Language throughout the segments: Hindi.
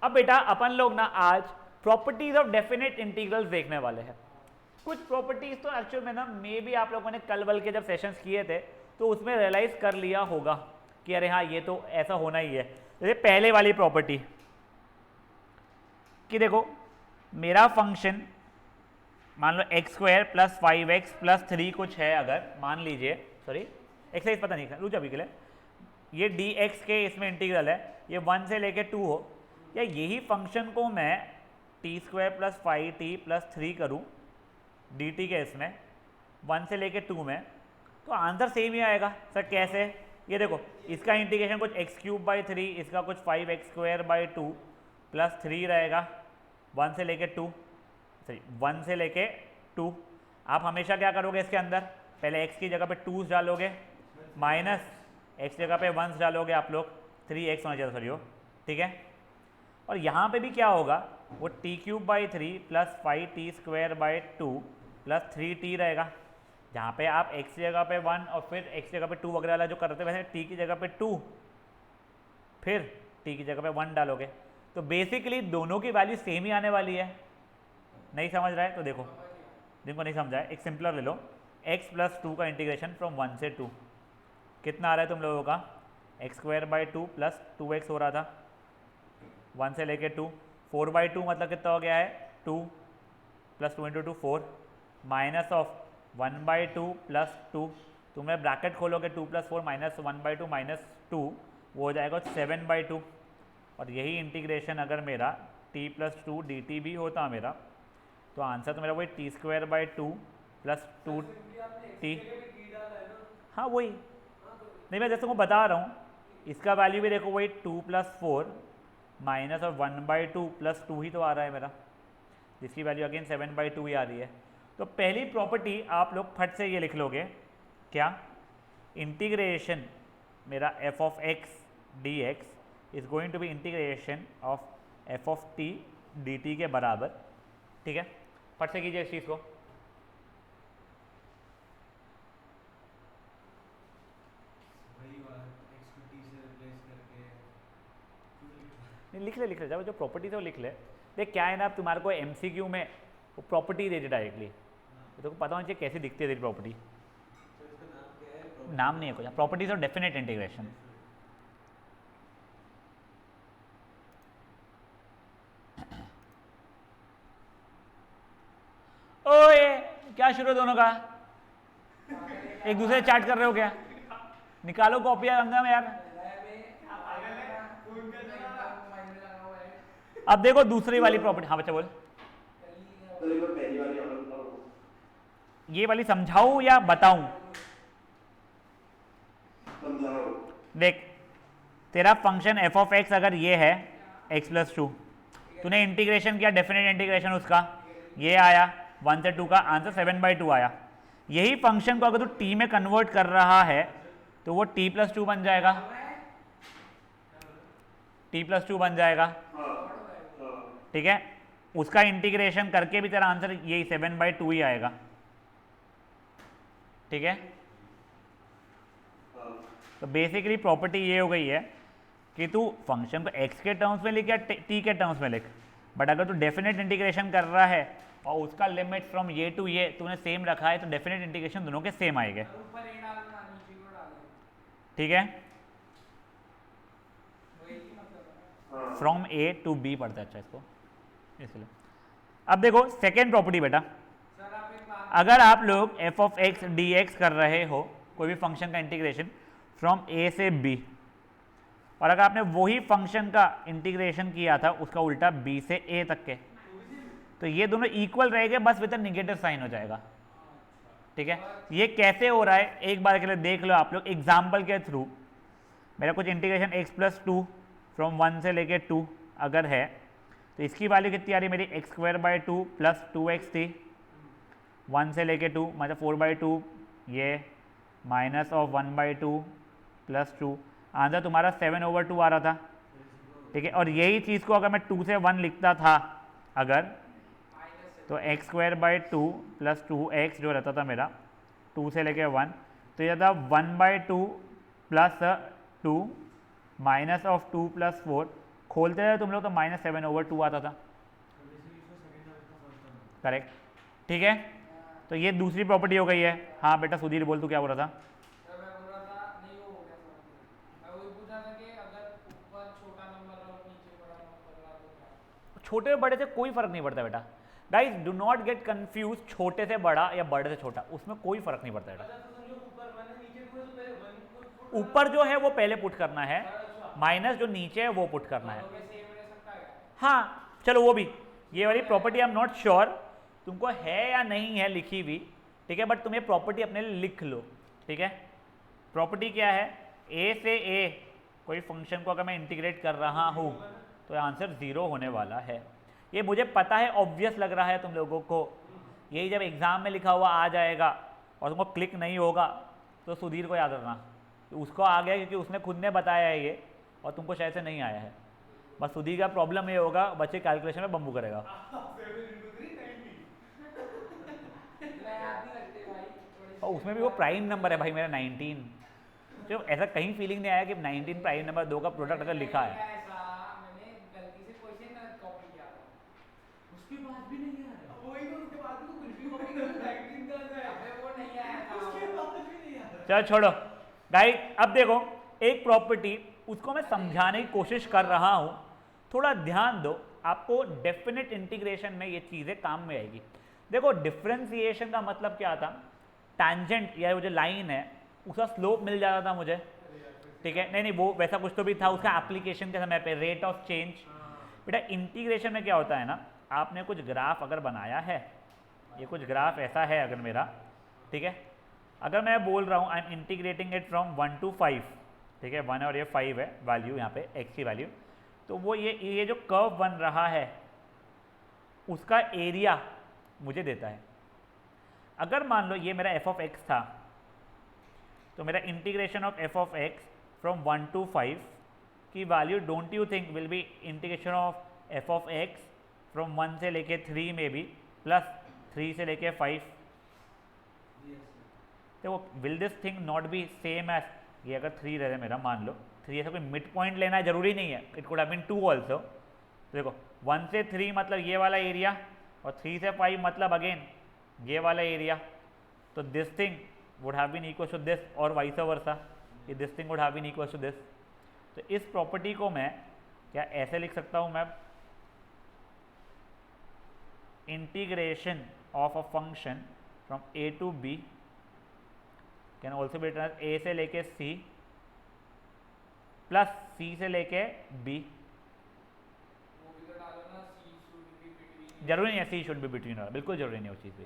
अब बेटा अपन लोग ना आज प्रॉपर्टीज ऑफ डेफिनेट इंटीग्रल्स देखने वाले हैं। कुछ प्रॉपर्टीज तो एक्चुअल में ना मे भी आप लोगों ने कल बल के जब सेशंस किए थे तो उसमें रियलाइज कर लिया होगा कि अरे हाँ ये तो ऐसा होना ही है। जैसे पहले वाली प्रॉपर्टी कि देखो मेरा फंक्शन मान लो x² + 5x + 3 कुछ है, अगर मान लीजिए, सॉरी एक्सरसाइज पता नहीं रुक अभी के लिए, ये dx के इसमें इंटीग्रल है, ये 1 से लेके 2 हो, या यही फंक्शन को मैं t² + 5t + 3 करूँ dt के इसमें 1 से लेके 2 में, तो आंसर सेम ही आएगा। सर कैसे? ये देखो इसका इंटीग्रेशन कुछ x³/3, इसका कुछ 5x² 2 + 3 रहेगा 1 से लेके 2, सॉरी 1 से लेके 2। आप हमेशा क्या करोगे इसके अंदर, पहले x की जगह पे 2 डालोगे, माइनस x जगह पे 1 डालोगे आप लोग, 3x होना चाहिए सॉरी हो, ठीक है। और यहाँ पे भी क्या होगा, वो t³/3 + 5t² 2 + 3t रहेगा, जहाँ पे आप x की जगह पे 1 और फिर x की जगह पे 2 वगैरह वाला जो करते हैं, वैसे t की जगह पे 2 फिर t की जगह पे 1 डालोगे, तो बेसिकली दोनों की वैल्यू सेम ही आने वाली है। नहीं समझ रहा है तो देखो, जिनको नहीं समझा है एक सिंपलर ले लो, x + 2 का इंटीग्रेशन फ्रॉम 1 से 2 कितना आ रहा है तुम लोगों का, x² 2 + 2x हो रहा था 1 से लेके 2, 4/2 मतलब कितना हो गया है 2 + 2 × 2 4, माइनस ऑफ 1/2 + 2, तुम्हें ब्रैकेट खोलोगे 2 + 4 - 1/2 - 2, वो हो जाएगा 7/2। और यही इंटीग्रेशन अगर मेरा t + 2 dt भी होता मेरा, तो आंसर तो मेरा वही t² 2 + 2t, हाँ वही, नहीं मैं जैसे तुमको बता रहा हूँ, इसका वैल्यू भी देखो वही 2 + 4 माइनस और 1/2 + 2 ही तो आ रहा है मेरा, जिसकी वैल्यू अगेन 7/2 ही आ रही है। तो पहली प्रॉपर्टी आप लोग फट से ये लिख लोगे, क्या, इंटीग्रेशन मेरा f(x) dx is going to be integration of f(t) dt के बराबर, ठीक है। फट से कीजिए इस चीज़ को, लिख ले जब जो प्रॉपर्टी है वो लिख ले। देख क्या है ना, अब तुम्हारे को MCQ में वो प्रॉपर्टी दे दी डायरेक्टली, तो पता होना चाहिए कैसी दिखती है तेरी प्रॉपर्टी। नाम नहीं है कुछ, प्रॉपर्टीज ऑफ डेफिनेट इंटीग्रेशन। ओए क्या शुरू है दोनों का, एक दूसरे से चैट कर रहे हो क्या? निकालो कॉपियां गंगा में यार। अब देखो दूसरी वाली प्रॉपर्टी, हाँ बच्चा बोल, ये वाली समझाऊं या बताऊं? देख तेरा फंक्शन f(x) अगर ये है x + 2, तूने इंटीग्रेशन किया डेफिनेट इंटीग्रेशन उसका, ये आया 1 से 2 का आंसर 7/2 आया। यही फंक्शन को अगर तू t में कन्वर्ट कर रहा है तो वो t + 2 बन जाएगा, t + 2 बन जाएगा, ठीक है। उसका इंटीग्रेशन करके भी तेरा आंसर यही 7/2 ही आएगा, ठीक है। तो बेसिकली प्रॉपर्टी ये हो गई है कि तू फंक्शन को x के टर्म्स में लिख या t के टर्म्स में लिख, बट अगर तू डेफिनेट इंटीग्रेशन कर रहा है और उसका लिमिट फ्रॉम ये टू ये तूने सेम रखा है, तो डेफिनेट इंटीग्रेशन दोनों के सेम आएंगे, ठीक है। फ्रॉम a to b पढ़ता है, अच्छा इसको इसलिए। अब देखो सेकेंड प्रॉपर्टी बेटा, अगर आप लोग f(x) dx कर रहे हो कोई भी फंक्शन का इंटीग्रेशन फ्रॉम a से b, और अगर आपने वही फंक्शन का इंटीग्रेशन किया था उसका उल्टा b से a तक के, तो ये दोनों इक्वल रहेंगे बस विद नेगेटिव साइन हो जाएगा, ठीक है। ये कैसे हो रहा है एक बार के लिए देख लो आप लोग एग्जाम्पल के थ्रू। मेरा कुछ इंटीग्रेशन x + 2 फ्रॉम 1 से लेके 2 अगर है, तो इसकी वैल्यू कितनी आ रही है मेरी x² 2 + 2x थी 1 से लेके 2, मतलब 4/2, ये माइनस ऑफ 1/2 + 2, आंसर तुम्हारा 7/2 आ रहा था, ठीक है। और यही चीज़ को अगर मैं 2 से 1 लिखता था अगर, तो x² 2 + 2x जो रहता था मेरा 2 से लेके 1, तो ये था 1/2 + 2 माइनस ऑफ 2 + 4 खोलते रहे तुम लोग तो -7/2 आता था, करेक्ट, ठीक है। तो ये दूसरी प्रॉपर्टी हो गई है। हाँ बेटा सुधीर बोल, तू क्या बोल रहा था? छोटे से बड़े से कोई फर्क नहीं पड़ता बेटा। Guys do not get confuse, छोटे से बड़ा या बड़े से छोटा, उसमें कोई फर्क नहीं पड़ता बेटा। ऊपर जो है वो पहले पुट करना है, माइनस जो नीचे है वो पुट करना है। हाँ चलो वो भी, ये वाली property I am not sure तुमको है या नहीं है लिखी हुई, ठीक है, बट तुम ये प्रॉपर्टी अपने लिए लिख लो, ठीक है। प्रॉपर्टी क्या है? ए से ए कोई फंक्शन को अगर मैं इंटीग्रेट कर रहा हूँ तो आंसर 0 होने वाला है। ये मुझे पता है, ऑब्वियस लग रहा है तुम लोगों को, यही जब एग्जाम में लिखा हुआ आ जाएगा और तुमको क्लिक नहीं होगा तो सुधीर को याद रखना, तो उसको आ गया क्योंकि उसने खुद ने बताया है ये, और तुमको शायद से नहीं आया है। बस सुधीर का प्रॉब्लम ये होगा, बच्चे कैलकुलेशन में बम्बू करेगा। और उसमें भी वो प्राइम नंबर है भाई मेरा 19, जो ऐसा कहीं फीलिंग नहीं आया कि 19 प्राइम नंबर 2 का प्रोडक्ट अगर लिखा है। चलो छोड़ो गाइस, अब देखो एक प्रॉपर्टी, उसको मैं समझाने की कोशिश कर रहा हूं, थोड़ा ध्यान दो, आपको डेफिनेट इंटीग्रेशन में ये चीजें काम में आएगी। देखो डिफरेंशिएशन का मतलब क्या था? टैंजेंट या वो जो लाइन है उसका स्लोप मिल जाता था मुझे, ठीक है। नहीं वो वैसा कुछ तो भी था, उसका एप्लीकेशन के समय पे रेट ऑफ चेंज। बेटा इंटीग्रेशन में क्या होता है ना, आपने कुछ ग्राफ अगर बनाया है, ये कुछ ग्राफ ऐसा है अगर मेरा, ठीक है, अगर मैं बोल रहा हूँ I am integrating it from 1 to 5, ठीक है, 1 और ये 5 है वैल्यू यहाँ पे x की वैल्यू, तो वो ये जो कर्व बन रहा है उसका एरिया मुझे देता है। अगर मान लो ये मेरा f of x था, तो मेरा integration of f of x from 1 to 5 की value don't you think will be integration of f of x from 1 से लेके 3 में भी प्लस 3 से लेके 5। देखो will this thing not be same as, ये अगर 3 रहे मेरा, मान लो 3, ऐसा कोई मिड पॉइंट लेना है जरूरी नहीं है, it could have been 2 also. तो देखो 1 से 3 मतलब ये वाला एरिया, और 3 से 5 मतलब अगेन ये वाला एरिया, तो this thing would have been equal to this और वाइस वर्सा, ये this thing would have been equal to this. तो इस प्रॉपर्टी को मैं क्या ऐसे लिख सकता हूँ, मैं integration of a function from a to b can also be written a से लेके c प्लस c से लेके b। जरूरी नहीं है c शुड बी बिटवीन, बिल्कुल जरूरी नहीं है उस चीज़ पे,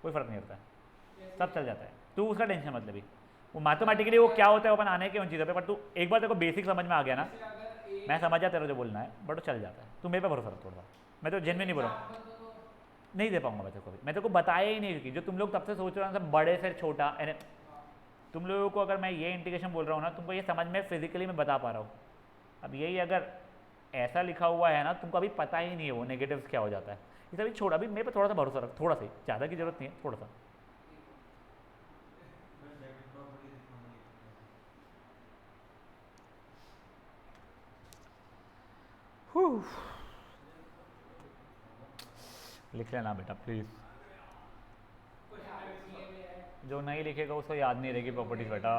कोई फर्क नहीं होता है, सब चल जाता है, तू उसका टेंशन मतलब ही। वो मैथमेटिकली वो क्या होता है अपन आने के उन चीज़ों पे, पर तू एक बार तेरे को बेसिक समझ में आ गया ना, मैं समझ जा तेरा जो बोलना है, बट वो चल जाता है, तू मेरे पे भरोसा रख थोड़ा सा, मैं तो जेन्युइन नहीं बोल रहा हूँ, नहीं दे पाऊंगा मैं तेरे को भी, मैं तेरे को बताया ही नहीं, क्योंकि जो तुम लोग तब से सोच रहे हो ना बड़े से छोटा, तुम लोगों को अगर मैं ये इंटीग्रेशन बोल रहा हूँ ना, तुमको ये समझ में फिजिकली मैं बता पा रहा हूँ। अब यही अगर ऐसा लिखा हुआ है ना, तुमको अभी पता ही नहीं है वो नेगेटिव्स क्या हो जाता है, इसे अभी छोड़ा, अभी मेरे पे थोड़ा सा भरोसा रख, थोड़ा सा, ज़्यादा की जरूरत नहीं है, थोड़ा सा। लिख लेना बेटा प्लीज़, जो नहीं लिखेगा उसको याद नहीं रहेगी प्रॉपर्टीज बेटा,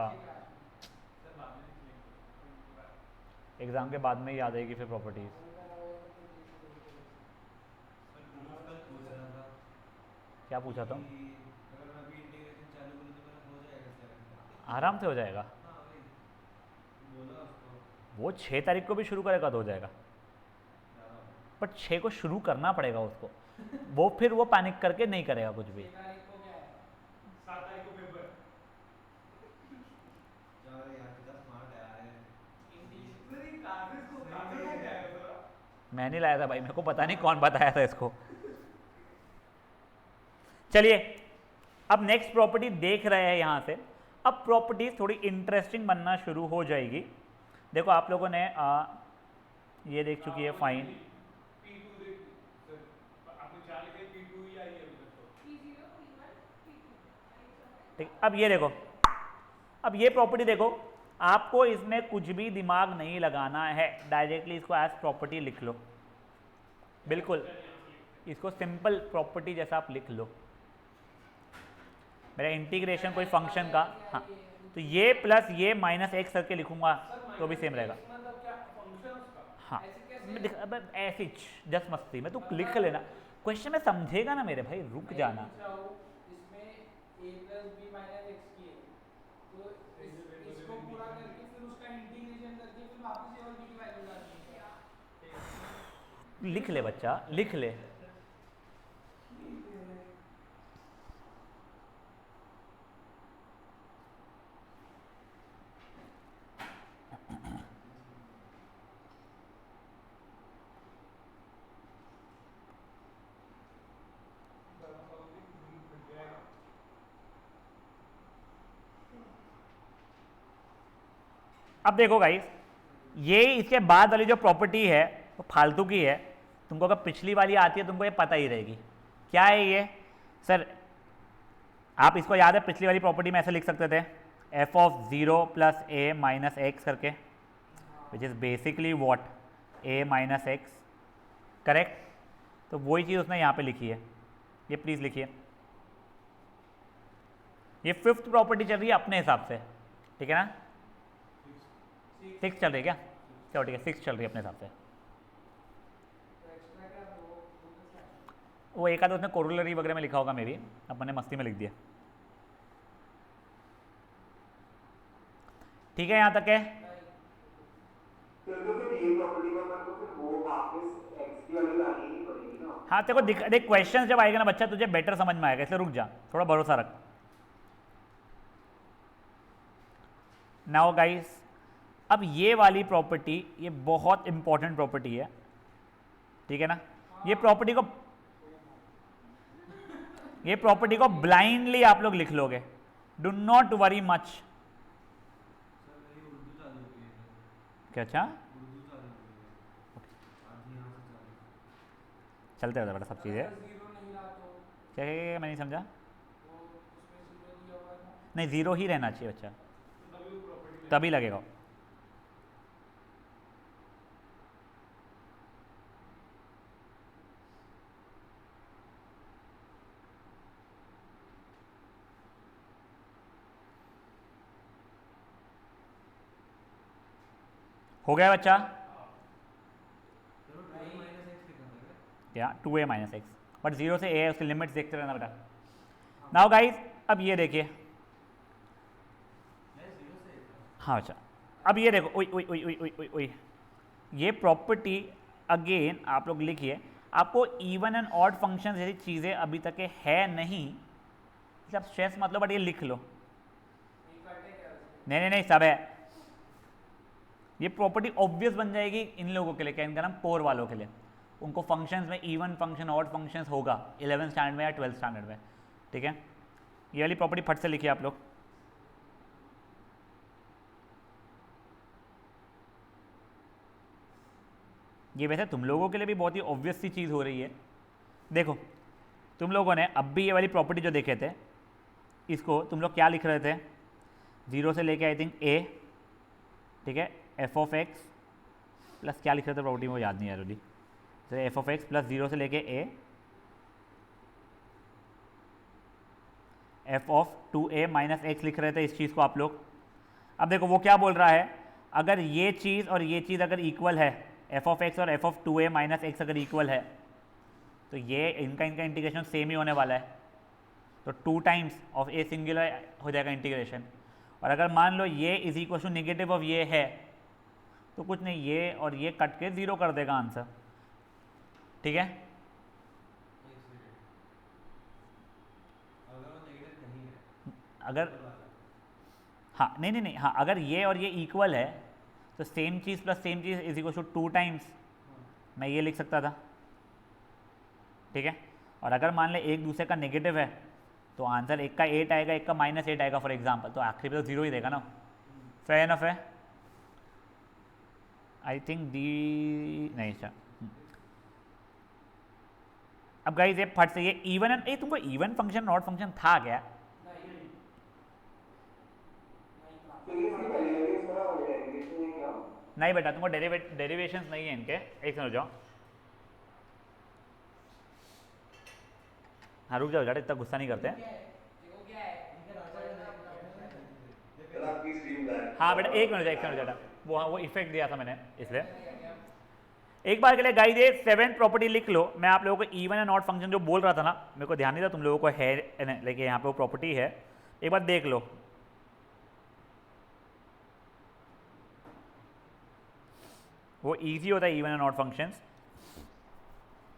एग्ज़ाम के बाद में ही याद आएगी फिर प्रॉपर्टीज। क्या पूछा था? आराम से हो जाएगा, वो 6 तारीख को भी शुरू करेगा तो हो जाएगा, बट 6 को शुरू करना पड़ेगा उसको, वो फिर वो पैनिक करके नहीं करेगा कुछ भी। मैं नहीं लाया था भाई, मेरे को पता नहीं कौन बताया था इसको। चलिए अब नेक्स्ट प्रॉपर्टी देख रहे हैं यहां से, अब प्रॉपर्टी थोड़ी इंटरेस्टिंग बनना शुरू हो जाएगी। देखो आप लोगों ने ये देख चुकी है फाइन, ठीक, अब ये देखो, अब ये प्रॉपर्टी देखो, आपको इसमें कुछ भी दिमाग नहीं लगाना है, डायरेक्टली इसको एज प्रॉपर्टी लिख लो, बिल्कुल इसको सिंपल प्रॉपर्टी जैसा आप लिख लो। मेरा इंटीग्रेशन कोई फंक्शन का, हाँ तो ये प्लस ये माइनस एक्स करके लिखूंगा तो भी सेम रहेगा। हाँ अब ऐसी जस्ट मस्ती में तू लिख लेना, क्वेश्चन में समझेगा ना मेरे भाई, रुक जाना। लिख ले बच्चा, लिख ले। अब देखो गाइस, ये इसके बाद वाली जो प्रॉपर्टी है वो फालतू की है, तुमको अगर पिछली वाली आती है तुमको ये पता ही रहेगी। क्या है ये सर, आप इसको याद है पिछली वाली प्रॉपर्टी में ऐसे लिख सकते थे, F of 0 plus A minus X करके, which is basically what, A minus X, correct. तो वही चीज़ उसने यहाँ पे लिखी है, ये प्लीज़ लिखिए। ये फिफ्थ प्रॉपर्टी चल रही है अपने हिसाब से, ठीक है ना, 6 चल रही है क्या, चलो ठीक है 6 चल रही है अपने हिसाब से। वो एक आधा उसने कोरोलरी वगैरह में लिखा होगा, मे भी अपन ने मस्ती में लिख दिया। ठीक है यहाँ तक है। हाँ देखो देख क्वेश्चन जब आएगा ना बच्चा तुझे बेटर समझ में आएगा, इसलिए रुक जा, थोड़ा भरोसा रख। नाउ गाइस, अब ये वाली प्रॉपर्टी ये बहुत इंपॉर्टेंट प्रॉपर्टी है, ठीक है ना। ये प्रॉपर्टी को ब्लाइंडली आप लोग लिख लोगे, डू नॉट वरी मच। क्या अच्छा चलते रहता बेटा सब चीज़ें, क्या मैं नहीं समझा। नहीं 0 ही रहना चाहिए बच्चा, तभी लगेगा। हो गया बच्चा, या 2a माइनस एक्स, बट 0 से a है, उसकी लिमिट्स देखते रहना बेटा। नाउ गाइस, अब ये देखिए, हाँ अच्छा, अब ये देखो, ओई ओई ओई ओई ओई ओई ओई, ये प्रॉपर्टी अगेन आप लोग लिखिए, आपको इवन एंड ऑड फंक्शन जैसी चीज़ें अभी तक के है नहीं, आप स्ट्रेस मतलब बट ये लिख लो। नहीं नहीं नहीं सब है, ये प्रॉपर्टी ऑब्वियस बन जाएगी इन लोगों के लिए, क्या इनका नाम कोर वालों के लिए, उनको फंक्शंस में इवन फंक्शन ऑड फंक्शंस होगा 11th स्टैंडर्ड में या 12th स्टैंडर्ड में, ठीक है। ये वाली प्रॉपर्टी फट से लिखिए आप लोग। ये वैसे तुम लोगों के लिए भी बहुत ही ऑब्वियस सी चीज़ हो रही है। देखो तुम लोगों ने अब भी ये वाली प्रॉपर्टी जो देखे थे, इसको तुम लोग क्या लिख रहे थे, 0 से लेके आई थिंक a, ठीक है, एफ ऑफ एक्स प्लस क्या लिख रहे थे प्रॉपर्टी में वो याद नहीं है ऑलरेडी, तो एफ ऑफ एक्स प्लस 0 से लेके a F of 2a minus x लिख रहे थे इस चीज़ को आप लोग। अब देखो वो क्या बोल रहा है, अगर ये चीज़ और ये चीज़ अगर इक्वल है, एफ ऑफ एक्स और F of 2a minus x अगर इक्वल है, तो ये इनका इंटीग्रेशन सेम ही होने वाला है, तो 2 टाइम्स ऑफ ए सिंगुलर हो जाएगा इंटीग्रेशन। और अगर मान लो ये is equal to negative of ये है, तो कुछ नहीं, ये और ये कट के 0 कर देगा आंसर, ठीक है। अगर हाँ नहीं नहीं नहीं हाँ, अगर ये और ये इक्वल है तो सेम चीज़ प्लस सेम चीज़ इज इक्वल टू 2 टाइम्स, मैं ये लिख सकता था, ठीक है। और अगर मान ले एक दूसरे का नेगेटिव है तो आंसर एक का 8 आएगा, एक का -8 आएगा फॉर एग्जांपल, तो आखिरी पे तो 0 ही देगा ना, फेयर एनफ है। आई थिंक डी नहीं अच्छा। अब गाइस ये फट से ये इवन एंड, ये तुमको इवन फंक्शन ऑड फंक्शन था क्या? नहीं बेटा, तुमको डेरिवेशंस नहीं है इनके, एक मिनट जाओ। हाँ रुक जाओ बेटा, इतना गुस्सा नहीं करते हैं। हाँ बेटा एक मिनट बेटा, वो इफेक्ट दिया था मैंने इसलिए। एक बार के लिए गाइस ये 7th प्रॉपर्टी लिख लो। मैं आप लोगों को इवन एंड ऑड फंक्शन जो बोल रहा था ना, मेरे को ध्यान नहीं था तुम लोगों को है, लेकिन यहाँ पे वो प्रॉपर्टी है, एक बार देख लो। वो इजी होता है इवन एंड ऑड फंक्शंस।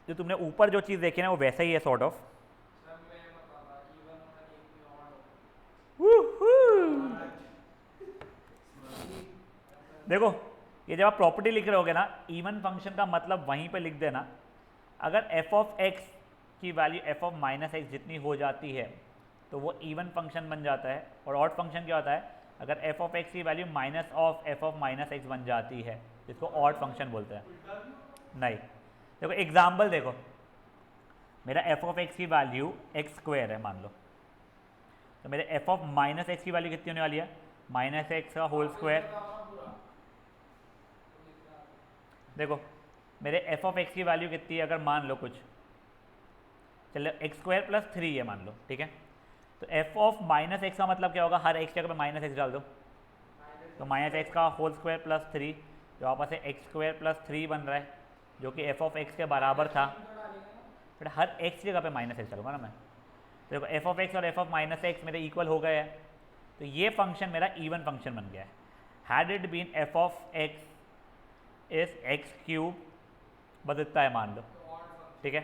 जो तुमने ऊपर जो चीज़ देखी ना वो वैसा ही है सॉर्ट ऑफ। देखो ये जब आप प्रॉपर्टी लिख रहे होगे ना, इवन फंक्शन का मतलब वहीं पे लिख देना। अगर एफ ऑफ एक्स की value F of minus x जितनी हो जाती है तो वो इवन फंक्शन बन जाता है। और ऑड फंक्शन क्या होता है, अगर एफ ऑफ एक्स की value minus of F of minus x बन जाती है, जिसको ऑड फंक्शन बोलते हैं। नहीं देखो एग्जाम्पल देखो, मेरा एफ ऑफ एक्स की वैल्यू एक्स स्क्वायर है मान लो, तो मेरे एफ ऑफ माइनस एक्स की वैल्यू कितनी होने वाली है, माइनस एक्स का होल स्क्वायर। देखो मेरे एफ ऑफ एक्स की वैल्यू कितनी है, अगर मान लो कुछ, चलो एक्स स्क्वायर प्लस 3 है मान लो, ठीक है। तो एफ ऑफ माइनस एक्स का मतलब क्या होगा, हर एक्स जगह पे माइनस एक्स डाल दो, तो माइनस एक्स का होल स्क्वायर प्लस 3, जो आपस में एक्स स्क्वायर प्लस 3 बन रहा है, जो कि एफ ऑफ एक्स के बराबर था। बट हर एक्स जगह पे माइनस एक्स डालूंगा ना मैं, तो देखो एफ ऑफ एक्स और एफ ऑफ माइनस एक्स मेरे इक्वल हो गए हैं, तो ये फंक्शन मेरा इवन फंक्शन बन गया है। Had it been F of X is X cube, बस इतना है मान लो, ठीक है।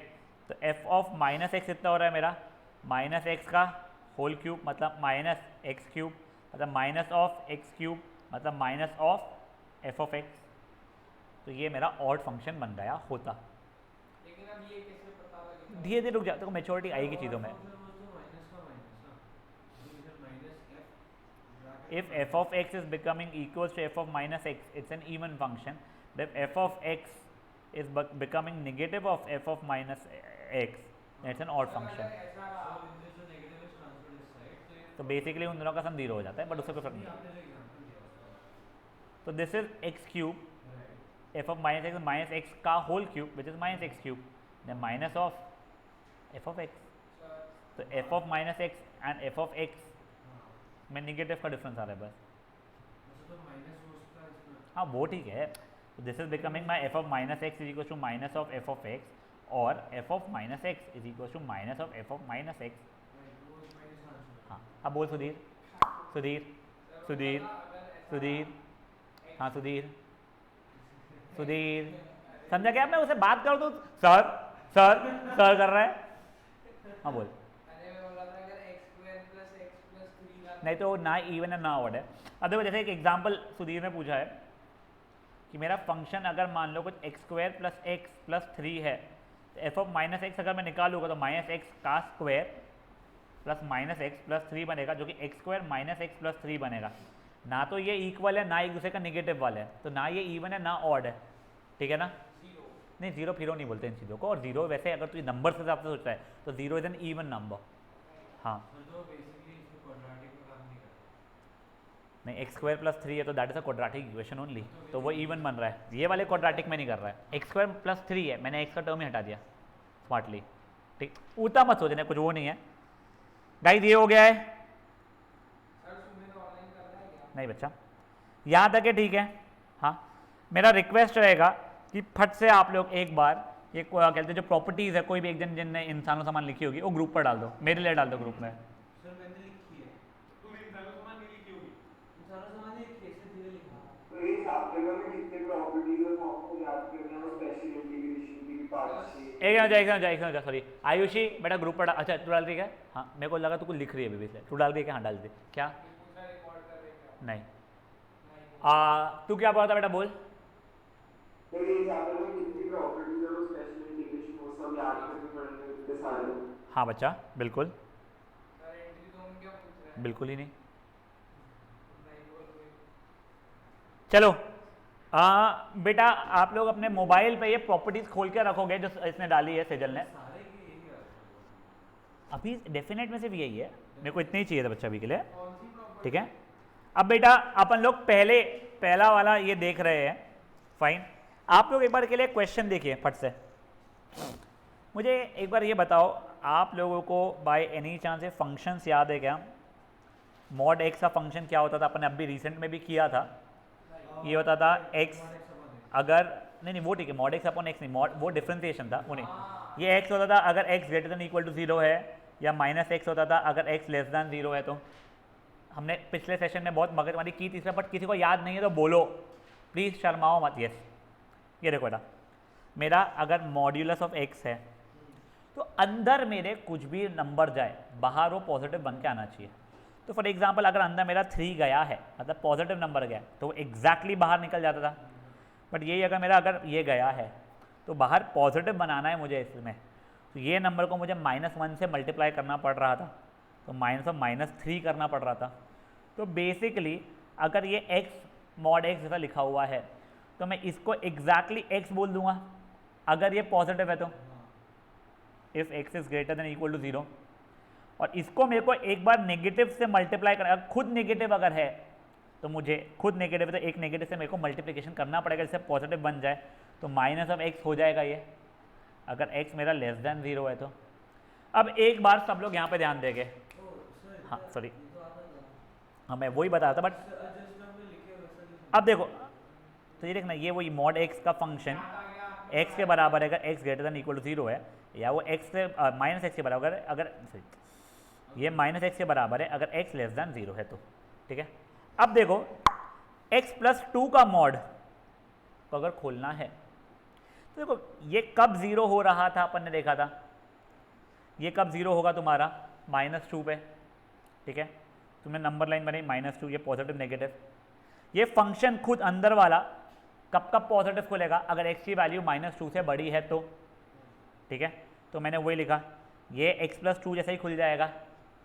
तो एफ ऑफ माइनस एक्स इतना हो रहा है मेरा, माइनस एक्स का होल क्यूब मतलब माइनस एक्स क्यूब, मतलब माइनस ऑफ एक्स क्यूब मतलब minus of F of X. तो ये मेरा ऑड फंक्शन बन गया होता। लेकिन अब ये कैसे पता लगेगा? धीरे धीरे रुक जाते, मेच्योरिटी आएगी चीज़ों में। If f of x is becoming equals to f of minus x, it's an even function. But if f of x is becoming negative of f of minus x, then it's an odd function. तो बेसिकली उन दोनों का सम 0 हो जाता है, बट उससे कोई फर्क नहीं। तो this is X cube, F of minus X minus X का whole cube which is minus X cube, then minus of F of X. तो F of minus X and F of X में निगेटिव का डिफरेंस आ रहा है बस। हाँ वो ठीक है। This is becoming my F of minus X is equal to minus of F of X, और F of minus X is equal to minus of F of minus X. हाँ अब बोल सुधीर, सुधीर सुधीर सुधीर, हाँ सुधीर सुधीर, समझा क्या? मैं उसे बात करूँ तो सर सर सर कर रहा है। हाँ बोल। नहीं तो ना इवन है ना ऑड है। अब देखो जैसे एक एग्जांपल सुधीर ने पूछा है कि मेरा फंक्शन अगर मान लो कुछ x square plus x plus 3 है, तो एफ ऑफ माइनस एक्स अगर मैं निकालूंगा तो माइनस एक्स का square plus minus x plus 3 बनेगा, जो कि x square minus x plus 3 बनेगा। ना तो ये इक्वल है ना एक दूसरे का निगेटिव वाला है, तो ना ये इवन है ना ऑड है, ठीक है ना। नहीं जीरो फिरो नहीं बोलते इन चीज़ों को, और जीरो वैसे अगर तू नंबर के हिसाब से सोचता है तो zero is an even number. हाँ नहीं एक्स स्क्वायर प्लस 3 है तो that is a quadratic equation only, तो वो इवन बन रहा है। ये वाले क्वाड्रेटिक में नहीं कर रहा है। एक्स स्क्वायर प्लस 3 है, मैंने एक्स का टर्म ही हटा दिया स्मार्टली, ठीक। उतना मत सोचने, कुछ वो नहीं है गाइस। ये हो गया है, नहीं बच्चा यहाँ तक है, ठीक है। हाँ मेरा रिक्वेस्ट रहेगा कि फट से आप लोग एक बार ये कहते हैं जो प्रॉपर्टीज़ है, कोई भी एक जन जिनने इंसानों सामान लिखी होगी वो ग्रुप पर डाल दो, मेरे लिए डाल दो ग्रुप में। एक सॉरी आयुषी बेटा ग्रुप पर अच्छा तू डाल रही है? हाँ मेरे को लगा तू कुछ लिख रही है अभी से, तू डाल रही है क्या? हाँ डाल दे। क्या नहीं तू क्या बोला था बेटा? बोल। हाँ बच्चा बिल्कुल, बिल्कुल ही नहीं। चलो बेटा आप लोग अपने मोबाइल पे ये प्रॉपर्टीज खोल के रखोगे जो इसने डाली है सेजल ने। अभी डेफिनेट में सिर्फ यही है, मेरे को इतना ही चाहिए था बच्चा अभी के लिए, ठीक है। अब बेटा अपन लोग पहला वाला ये देख रहे हैं फाइन। आप लोग एक बार के लिए क्वेश्चन देखिए फट से, मुझे एक बार ये बताओ, आप लोगों को बाय एनी चांस ये फंक्शंस याद है क्या? मॉड एक्स का फंक्शन क्या होता था? अपन ने अभी रिसेंट में भी किया था, ये होता था एक्स अगर नहीं वो ठीक है, मॉड एक्स अपॉन एक्स नहीं, मॉड वो डिफरेंशिएशन था वो नहीं। ये एक्स होता था अगर X greater than equal to 0 है, या माइनस एक्स होता था अगर एक्स लेस देन 0 है। तो हमने पिछले सेशन में बहुत मगजमारी की थी इसमें, बट किसी को याद नहीं है तो बोलो प्लीज़, शर्माओ मत। यस, ये देखो बेटा, मेरा अगर मॉड्यूलस ऑफ एक्स है तो अंदर मेरे कुछ भी नंबर जाए बाहर वो पॉजिटिव बन के आना चाहिए। तो फॉर एग्जांपल अगर अंदर मेरा 3 गया है, मतलब पॉजिटिव नंबर गया, तो वो एग्जैक्टली बाहर निकल जाता था। बट यही अगर ये गया है तो बाहर पॉजिटिव बनाना है मुझे इसमें, तो ये नंबर को मुझे -1 से मल्टीप्लाई करना पड़ रहा था, तो -3 करना पड़ रहा था। तो बेसिकली अगर ये x मॉड x जैसा लिखा हुआ है तो मैं इसको एग्जैक्टली x बोल दूंगा अगर ये पॉजिटिव है तो, if x is greater than equal to 0। और इसको मेरे को एक बार नेगेटिव से मल्टीप्लाई करना, खुद नेगेटिव अगर है तो मुझे खुद नेगेटिव है तो एक नेगेटिव से मेरे को मल्टीप्लिकेशन करना पड़ेगा जिससे पॉजिटिव बन जाए, तो -x हो जाएगा ये, अगर x मेरा लेस देन 0 है तो। अब एक बार सब लोग यहाँ पे ध्यान देंगे, हाँ सॉरी, हाँ मैं वही बता रहा था, बट अब देखो तो ये देखना, ये वही मॉड x का फंक्शन x के बराबर है अगर x greater than equal to 0 है, या वो x से -x के बराबर है अगर ये -x के बराबर है अगर x लेस देन 0 है तो, ठीक है। अब देखो x+2 का मॉड को अगर खोलना है तो देखो ये कब 0 हो रहा था, अपन ने देखा था ये कब 0 होगा तुम्हारा -2 पे, ठीक है। तुमने नंबर लाइन बनाई -2, ये पॉजिटिव नेगेटिव। ये फंक्शन खुद अंदर वाला कब कब पॉजिटिव खोलेगा अगर x की वैल्यू -2 से बड़ी है तो, ठीक है। तो मैंने वही लिखा, ये x+2 जैसे ही खुल जाएगा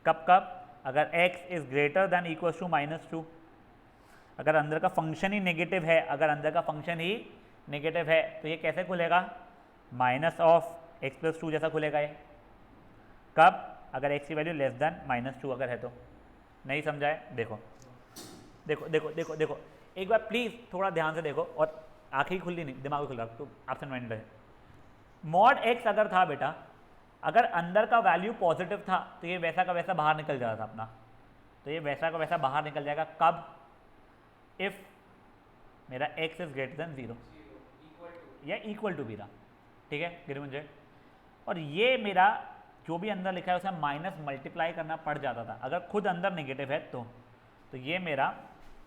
कब कब, अगर x is greater than equal to -2, अगर अंदर का फंक्शन ही नेगेटिव है, अगर अंदर का फंक्शन ही नेगेटिव है तो ये कैसे खुलेगा, -(x+2) जैसा खुलेगा ये, कब, अगर x की वैल्यू लेस देन -2 अगर है तो। नहीं समझा है? देखो देखो देखो देखो देखो एक बार प्लीज़ थोड़ा ध्यान से देखो, और आंखें ही खुली नहीं, दिमाग भी खुल रहा, तो एब्सेंट माइंडेड है। मॉड x अगर था बेटा, अगर अंदर का वैल्यू पॉजिटिव था तो ये वैसा का वैसा बाहर निकल जाता था अपना, तो ये वैसा का वैसा बाहर निकल जाएगा कब, इफ मेरा x इज ग्रेटर देन 0 या इक्वल टू भी रहा, ठीक है गिरिमंजय। और ये मेरा जो भी अंदर लिखा है उसे माइनस मल्टीप्लाई करना पड़ जाता था अगर खुद अंदर नेगेटिव है तो ये मेरा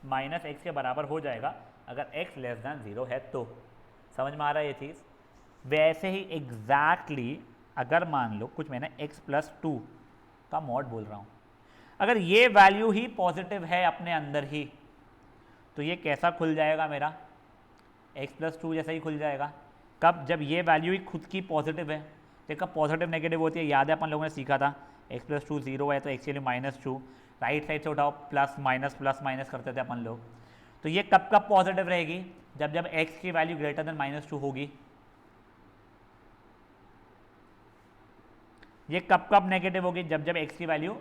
-x के बराबर हो जाएगा अगर x लेस देन 0 है तो। समझ में आ रहा है ये चीज़? वैसे ही एग्जैक्टली अगर मान लो कुछ मैंने x+2 का मॉड बोल रहा हूँ, अगर ये वैल्यू ही पॉजिटिव है अपने अंदर ही तो ये कैसा खुल जाएगा मेरा, x+2 जैसा ही खुल जाएगा। कब, जब ये वैल्यू ही खुद की पॉजिटिव है, तो कब पॉजिटिव नेगेटिव होती है, याद है अपन लोगों ने सीखा था, x+2 0 है तो x के लिए -2, राइट साइड से उठाओ प्लस माइनस करते थे अपन लोग। तो ये कब कब पॉजिटिव रहेगी, जब जब x की वैल्यू ग्रेटर देन -2 होगी। ये कब कब नेगेटिव होगी, जब जब x की वैल्यू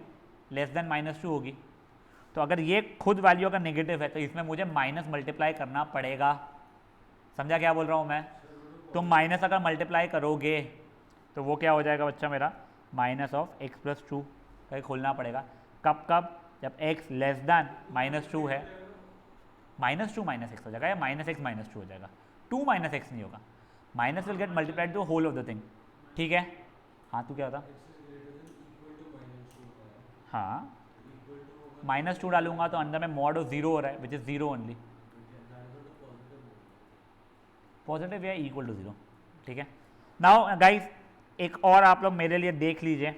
लेस देन -2 होगी। तो अगर ये खुद वैल्यू अगर नेगेटिव है तो इसमें मुझे माइनस मल्टीप्लाई करना पड़ेगा। समझा क्या बोल रहा हूँ मैं? तो माइनस अगर मल्टीप्लाई करोगे तो वो क्या हो जाएगा बच्चा मेरा, -(x+2) का खोलना पड़ेगा। कब कब, जब x लेस देन -2 है, -2 -x हो जाएगा या -x -2 हो जाएगा, 2 -x नहीं होगा, minus will get multiplied to whole of the thing, ठीक है। हाँ तू क्या होता, हाँ -2 डालूंगा तो अंदर में मॉड ऑफ 0 हो रहा है विच इज़ 0 ओनली, पॉजिटिव या इक्वल टू 0, ठीक है। नाउ गाइस एक और आप लोग मेरे लिए देख लीजिए,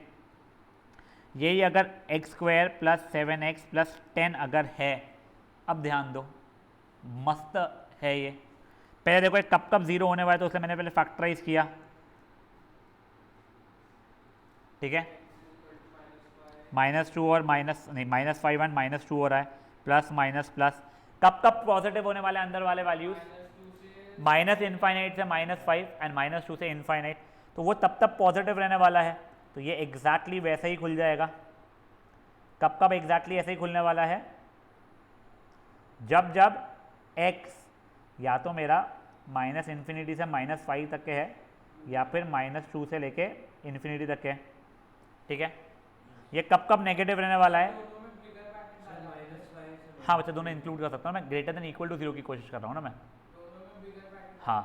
यही अगर x² + 7x + 10 अगर है, अब ध्यान दो मस्त है ये। पहले देखो ये कब कब 0 होने वाला है तो उसे मैंने पहले फैक्टराइज किया, ठीक है, -2 और -5 एंड -2 हो रहा है, प्लस माइनस प्लस। कब कब पॉजिटिव होने वाले अंदर वाले वैल्यूज, -∞ से -5 एंड -2 से इनफाइनाइट, तो वो तब पॉजिटिव रहने वाला है। तो ये एग्जैक्टली वैसे ही खुल जाएगा। कब कब एग्जैक्टली ऐसे ही खुलने वाला है, जब जब x या तो मेरा माइनस इन्फिनिटी से -5 तक के है या फिर -2 से लेके इन्फिनिटी तक के, ठीक है। ये कब कब नेगेटिव रहने वाला है? हाँ बच्चा दोनों इंक्लूड कर सकता हूँ मैं, ग्रेटर देन इक्वल टू 0 की कोशिश कर रहा हूँ ना मैं। हाँ,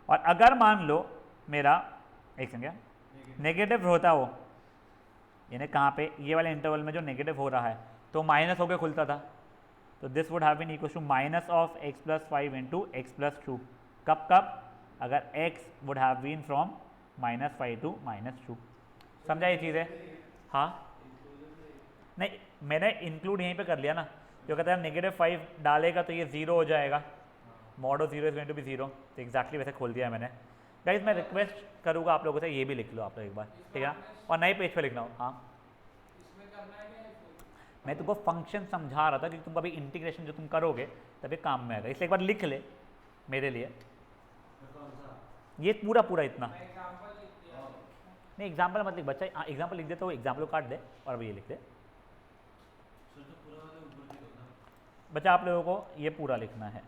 और अगर मान लो मेरा एक सेकंड नेगेटिव होता वो, यानी कहाँ पे, ये वाले इंटरवल में जो नेगेटिव हो रहा है तो माइनस होकर खुलता था, तो this would have been equal to minus of x+5 into x+2। कब कब? अगर x would have been from -5 to -2। समझा ये चीज़ है? हाँ नहीं, मैंने इंक्लूड यहीं पे कर लिया ना, जो कहता है -5 डालेगा तो ये 0 हो जाएगा, mod of 0 is going to be 0, तो एग्जैक्टली वैसे खोल दिया मैंने। गाइस मैं रिक्वेस्ट करूँगा आप लोगों से, ये भी लिख लो आप लोग एक बार, ठीक है, और नए पेज पे लिखना हो। हाँ मैं तुमको फंक्शन समझा रहा था कि तुम अभी इंटीग्रेशन जो तुम करोगे तभी काम में आएगा, इसलिए एक बार लिख ले मेरे लिए ये पूरा पूरा इतना। नहीं एग्जाम्पल मत लिख बच्चा, एग्जाम्पल लिख दे तो एग्जाम्पल को काट दे और अब ये लिख दे। बच्चा आप लोगों को ये पूरा लिखना है।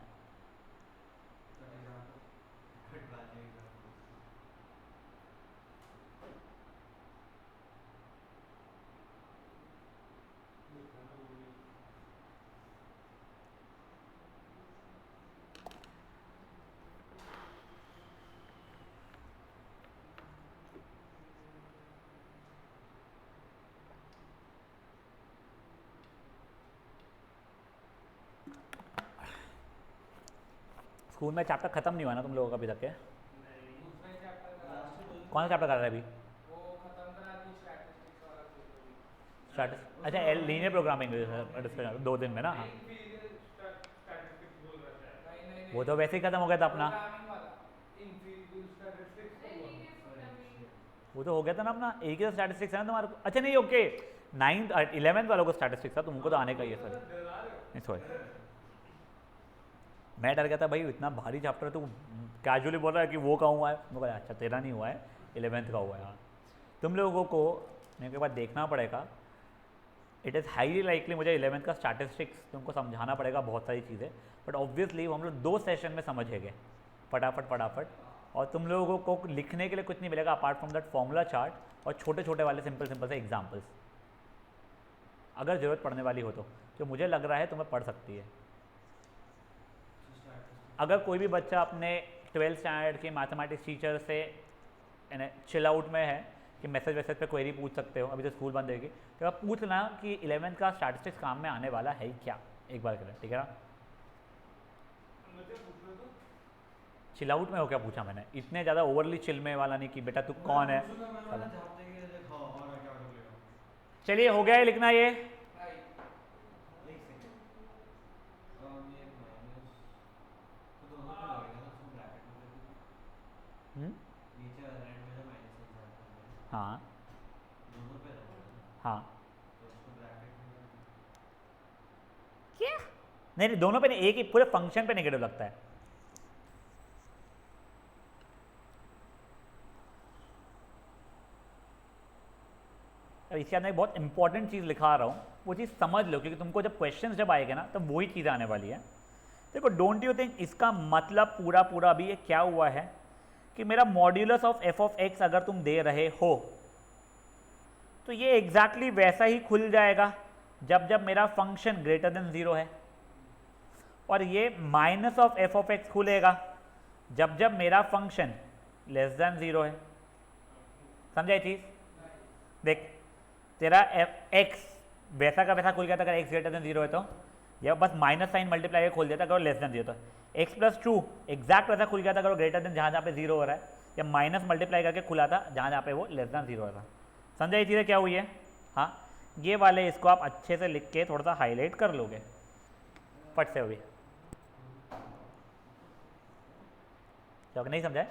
स्कूल में चैप्टर खत्म नहीं हुआ ना तुम लोगों का अभी तक के? कौन सा चैप्टर कर रहा है अभी? अच्छा लीनियर प्रोग्रामिंग 2 दिन में ना। हाँ वो तो वैसे ही खत्म हो गया था अपना, वो तो हो गया था ना अपना, एक ही तो स्टैटिस्टिक्स है ना तुम्हारे को। अच्छा नहीं ओके, 9th 11th वालों को स्टैटिस्टिक्स था, तुमको तो आने का ही है। सॉरी सॉरी मैं डर गया था भाई, इतना भारी चैप्टर है, तो कैजुअली बोल रहा है कि वो का हुआ है, मैं कहा अच्छा तेरा नहीं हुआ है, 11th का हुआ है। हाँ तुम लोगों को मेरे के बाद देखना पड़ेगा, इट इज़ हाईली लाइकली मुझे 11th का स्टैटिस्टिक्स तुमको समझाना पड़ेगा बहुत सारी चीज़ें, बट ऑब्वियसली हम लोग 2 सेशन में समझेंगे फटाफट, और तुम लोगों को लिखने के लिए कुछ नहीं मिलेगा apart from that formula chart और छोटे छोटे वाले सिंपल से एग्जाम्पल्स, अगर ज़रूरत पड़ने वाली हो तो, जो मुझे लग रहा है तुम्हें पढ़ सकती है। अगर कोई भी बच्चा अपने 12th स्टैंडर्ड के मैथमेटिक्स टीचर से चिल आउट में है कि मैसेज वैसेज पे क्वेरी पूछ सकते हो, अभी तो स्कूल बंद रहेगी, तो आप पूछ लेना कि 11th का स्टैटिस्टिक्स काम में आने वाला है क्या, एक बार करें, ठीक है ना। चिल आउट में हो क्या पूछा मैंने, इतने ज़्यादा ओवरली चिल में वाला नहीं कि बेटा तू कौन है। चलिए हो गया है लिखना ये। हाँ हाँ क्या? नहीं दोनों पे नहीं, एक ही पूरे फंक्शन पे नेगेटिव लगता है। अब इसके अंदर एक बहुत इंपॉर्टेंट चीज़ लिखा रहा हूँ, वो चीज़ समझ लो, क्योंकि तुमको जब क्वेश्चंस जब आएगा ना तब वही चीज़ आने वाली है। देखो डोंट यू थिंक इसका मतलब पूरा अभी ये क्या हुआ है कि मेरा modulus of F of x अगर तुम दे रहे हो तो ये एग्जैक्टली वैसा ही खुल जाएगा जब मेरा फंक्शन ग्रेटर देन 0 है, और ये minus of F of x खुलेगा जब मेरा फंक्शन लेस देन 0 है। समझा ये चीज़? देख तेरा एक्स वैसा का वैसा खुल गया था अगर एक्स ग्रेटर देन 0 है तो, या बस माइनस साइन मल्टीप्लाई खोल दिया था अगर लेस देन 0 तो, x+2 एग्जैक्ट वैसा खुल गया था अगर ग्रेटर देन जहाँ पे 0 हो रहा है, या माइनस मल्टीप्लाई करके खुला था जहाँ पे वो लेस देन 0 हो रहा था। समझा ये चीज़ें क्या हुई है? हाँ ये वाले इसको आप अच्छे से लिख के थोड़ा सा हाईलाइट कर लोगे फट से, हुई क्या नहीं समझा है?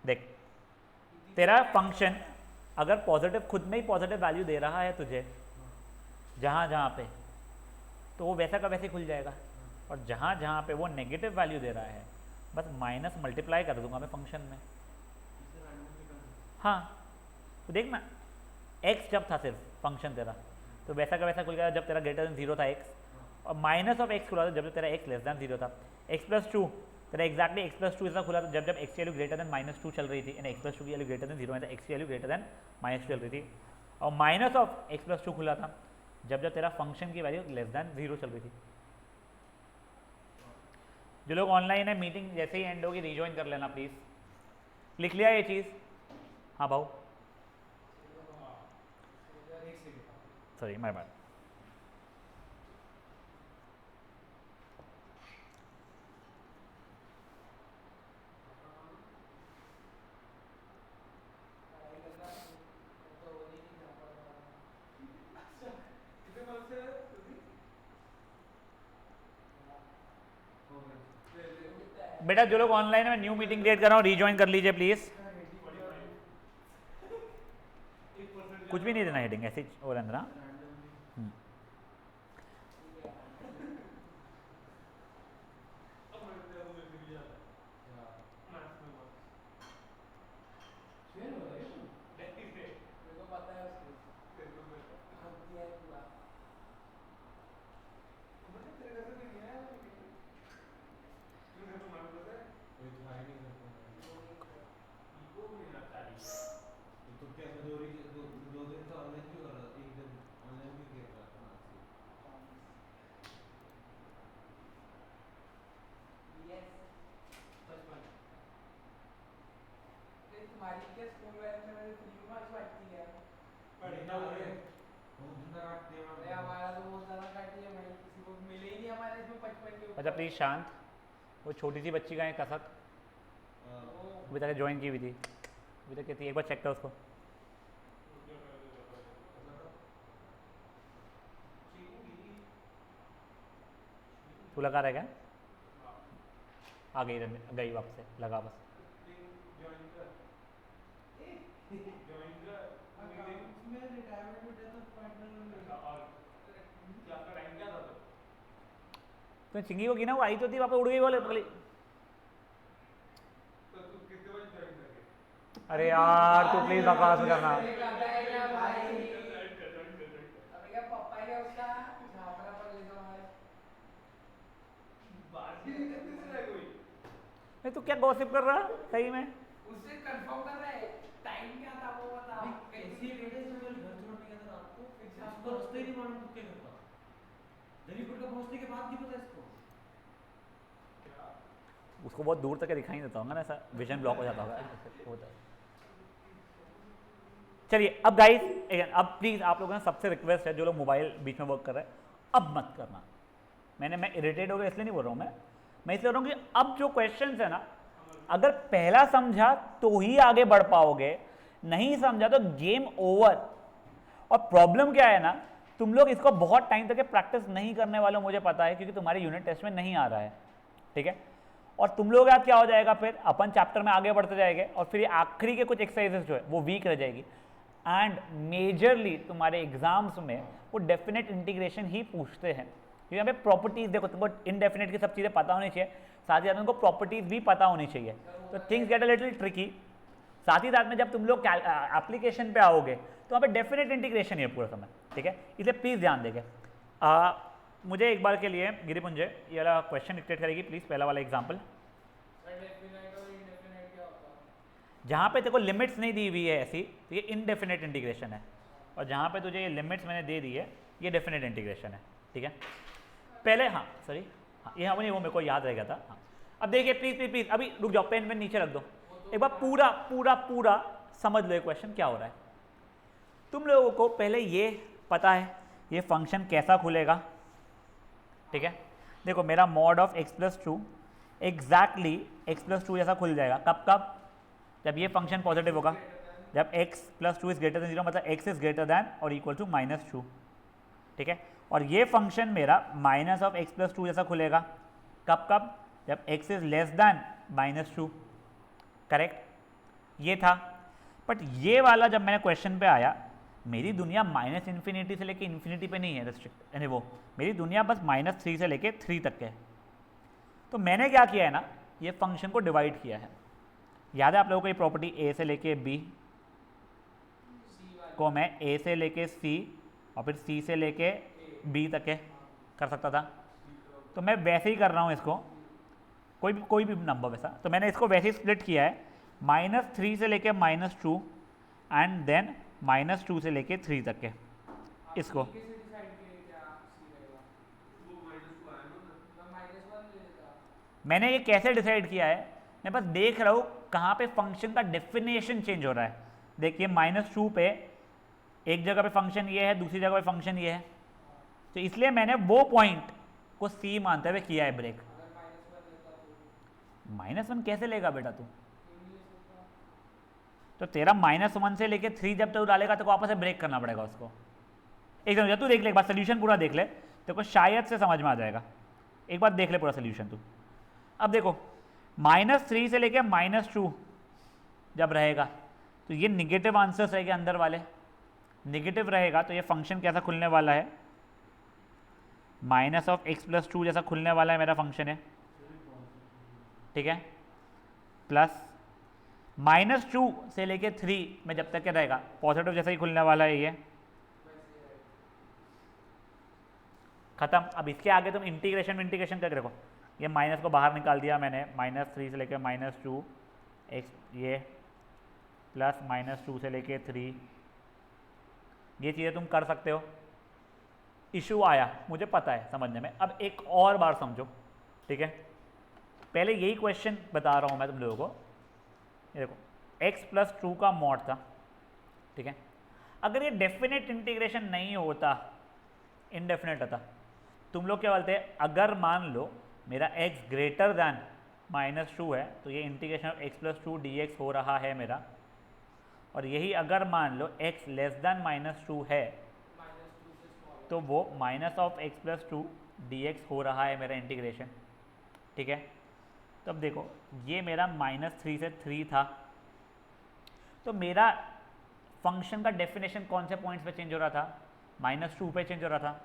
देख तेरा फंक्शन अगर पॉजिटिव खुद में ही पॉजिटिव वैल्यू दे रहा है तुझे जहाँ पे, तो वो वैसा का वैसे खुल जाएगा, और जहाँ पे वो नेगेटिव वैल्यू दे रहा है बस माइनस मल्टीप्लाई कर दूंगा मैं फंक्शन में। हाँ तो देखना x जब था सिर्फ फंक्शन तेरा तो वैसा का वैसा खुल गया जब तेरा ग्रेटर देन 0 था x, और माइनस ऑफ x खुला था जब तेरा x लेस देन 0 था। x+2 तेरा एग्जैक्टली एक्स प्लस टू ऐसा खुला था जब जब एक्स की वैल्यू ग्रेटर देन -2 चल रही थी, एक्स प्लस टू की वैल्यू ग्रेटर देन 0 है, एक्स की वैल्यू ग्रेटर देन -2 चल रही थी, और minus of x plus two खुला था जब जब तेरा फंक्शन की वैल्यू लेस देन 0 चल रही थी। जो लोग ऑनलाइन है, मीटिंग जैसे ही एंड होगी रिजॉइन कर लेना प्लीज़। लिख लिया ये चीज़? हाँ भाऊ, सॉरी माय बैड। बेटा जो लोग ऑनलाइन है, मैं न्यू मीटिंग क्रिएट कर रहा हूँ, रीजॉइन कर लीजिए प्लीज़। कुछ भी नहीं देना हेडिंग, ऐसे ही हो रहना ना। अच्छा प्लीज़ शांत। वो छोटी सी बच्ची का है कसक, अभी तक ज्वाइन की हुई थी, अभी तक कहती है एक बार चेक कर उसको। तू लगा रहा है क्या? आ गई गई वापस से, लगा बस। तो चिंगी को की ना, वो आई तो थी, वापस उड़ गई बोले पगली। अरे यार तू प्लीज बकवास मत करना। नहीं, तू क्या गॉसिप कर रहा है सही में? उससे कंफर्म कर रहा है टाइम क्या था वो बता। कैसी लेडीज में घर छोड़ने गया था रात को, उसको रास्ते ही नहीं मालूम खुद के घर का। दलीपुर का पहुंचने के बाद नहीं पता इसको। उसको बहुत दूर तक दिखाई देता होगा ना, ऐसा विजन ब्लॉक हो जाता होगा। चलिए अब गाइस, अब प्लीज आप लोगों ने सबसे रिक्वेस्ट है, जो लोग मोबाइल बीच में वर्क कर रहे हैं अब मत करना। मैं इरिटेट हो गया इसलिए नहीं बोल रहा हूँ, मैं इसलिए बोल रहा हूँ कि अब जो क्वेश्चंस है ना, अगर पहला समझा तो ही आगे बढ़ पाओगे, नहीं समझा तो गेम ओवर। और प्रॉब्लम क्या है ना, तुम लोग इसको बहुत टाइम तक प्रैक्टिस नहीं करने वाले, मुझे पता है, क्योंकि तुम्हारे यूनिट टेस्ट में नहीं आ रहा है, ठीक है। और तुम लोग याद क्या हो जाएगा, फिर अपन चैप्टर में आगे बढ़ते जाएंगे और फिर आखिरी के कुछ एक्सरसाइजेस जो है वो वीक रह जाएगी। एंड मेजरली तुम्हारे एग्जाम्स में वो डेफिनेट इंटीग्रेशन ही पूछते हैं, क्योंकि यहाँ पे प्रॉपर्टीज देखो, तुमको इनडेफिनेट की सब चीज़ें पता होनी चाहिए, साथ ही साथ उनको प्रॉपर्टीज भी पता होनी चाहिए, तो things get a little tricky. साथ ही साथ में जब तुम लोग एप्लीकेशन पे आओगे तो वहाँ पे डेफिनेट इंटीग्रेशन है पूरा समय, ठीक है, इसलिए प्लीज़ ध्यान देंगे। मुझे एक बार के लिए गिरिपुंजे ये वाला क्वेश्चन डिक्टेट करेगी प्लीज़, पहला वाला एग्जाम्पल, जहाँ पे देखो लिमिट्स नहीं दी हुई है ऐसी, तो ये इनडेफिनेट इंटीग्रेशन है, और जहाँ पे तुझे ये लिमिट्स मैंने दे दी है ये डेफिनेट इंटीग्रेशन है, ठीक है। पहले हाँ सॉरी, हाँ ये हाँ नहीं, वो मेरे को याद रह गया था। हाँ अब देखिए प्लीज़ प्लीज़ प्लीज़, अभी रुक जाओ, पेन नीचे रख दो, एक बार पूरा पूरा पूरा समझ लो ये क्वेश्चन क्या हो रहा है। तुम लोगों को पहले ये पता है ये फंक्शन कैसा खुलेगा, ठीक है। देखो मेरा mod of x plus two exactly x plus two जैसा खुल जाएगा, कब कब, जब ये फंक्शन पॉजिटिव होगा, जब x plus two is greater then 0, मतलब x इज ग्रेटर देन और इक्वल टू -2, ठीक है। और ये फंक्शन मेरा minus of x plus two जैसा खुलेगा, कब कब, जब x is less than -2, correct, ये था। बट ये वाला जब मैंने क्वेश्चन पे आया, मेरी दुनिया -∞ से लेके इन्फिनिटी पे नहीं है रिस्ट्रिक्ट, यानी वो मेरी दुनिया बस -3 से लेके 3 तक है। तो मैंने क्या किया है ना, ये फंक्शन को डिवाइड किया है। याद है आप लोगों को ये प्रॉपर्टी a से लेके b को मैं a से लेके c और फिर c से लेके b तक है कर सकता था, तो मैं वैसे ही कर रहा हूँ इसको, कोई भी नंबर वैसा। तो मैंने इसको वैसे ही स्प्लिट किया है, -3 से लेके -2 एंड देन -2 से लेके 3 तक के इसको। कैसे डिसाइड किए क्या सी रहेगा? वो -2 आया ना, मैं -1 ले लेता। मैंने ये कैसे डिसाइड किया है, मैं बस देख रहा हूँ कहाँ पे फंक्शन का डेफिनेशन चेंज हो रहा है। देखिए -2 पे एक जगह पे फंक्शन ये है, दूसरी जगह पे फंक्शन ये है, तो इसलिए मैंने वो पॉइंट को सी मानते हुए किया है ब्रेक। अगर -1 लेता तो -1 कैसे लेगा बेटा तू? क्यों नहीं ले सकता? तो तेरा -1 से लेके 3 जब तक डालेगा तो वापस से ब्रेक करना पड़ेगा उसको। एक समझ, तू देख ले एक बार सोल्यूशन पूरा देख ले, तेरे को शायद से समझ में आ जाएगा। एक बार देख ले पूरा सोल्यूशन तू। अब देखो -3 से लेके -2 जब रहेगा तो ये निगेटिव आंसर्स रहेंगे अंदर वाले, निगेटिव रहेगा तो ये फंक्शन कैसा खुलने वाला है, -(x+2) जैसा खुलने वाला है मेरा फंक्शन है, ठीक है, प्लस -2 से लेके 3 में जब तक क्या रहेगा पॉजिटिव जैसा ही खुलने वाला है ये, खत्म। अब इसके आगे तुम इंटीग्रेशन करके देखो, ये माइनस को बाहर निकाल दिया मैंने, -3 से लेके -2 x ये प्लस -2 से लेके 3, ये चीज़ें तुम कर सकते हो। इशू आया मुझे पता है समझने में, अब एक और बार समझो, ठीक है। पहले यही क्वेश्चन बता रहा हूँ मैं तुम लोगों को, ये देखो x+2 का मॉड था, ठीक है। अगर ये डेफिनेट इंटीग्रेशन नहीं होता, इनडेफिनेट होता, तुम लोग क्या बोलते हैं, अगर मान लो मेरा x ग्रेटर दैन -2 है तो ये इंटीग्रेशन ऑफ x+2 dx हो रहा है मेरा, और यही अगर मान लो x लेस दैन -2 है -2 से स्मॉल तो वो -(x+2) dx हो रहा है मेरा इंटीग्रेशन, ठीक है। तो अब देखो ये मेरा -3 से 3 था, तो मेरा फंक्शन का डेफिनेशन कौन से पॉइंट्स पे चेंज हो रहा था, -2 पे चेंज हो रहा था।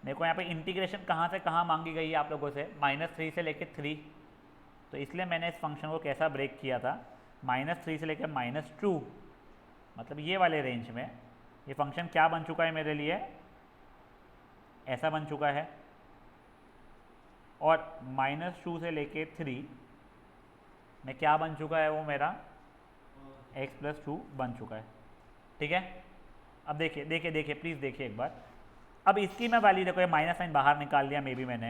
मेरे को यहाँ पे इंटीग्रेशन कहाँ से कहाँ मांगी गई है आप लोगों से, -3 से लेके 3, तो इसलिए मैंने इस फंक्शन को कैसा ब्रेक किया था, -3 से लेकर -2, मतलब ये वाले रेंज में ये फंक्शन क्या बन चुका है मेरे लिए, ऐसा बन चुका है, और -2 से लेके 3 में क्या बन चुका है, वो मेरा x+2 बन चुका है, ठीक है। अब देखिए देखिए देखिए प्लीज़ देखिए एक बार, अब इसकी मैं वैल्यू देखो, ये माइनस साइन बाहर निकाल लिया मे बी मैंने,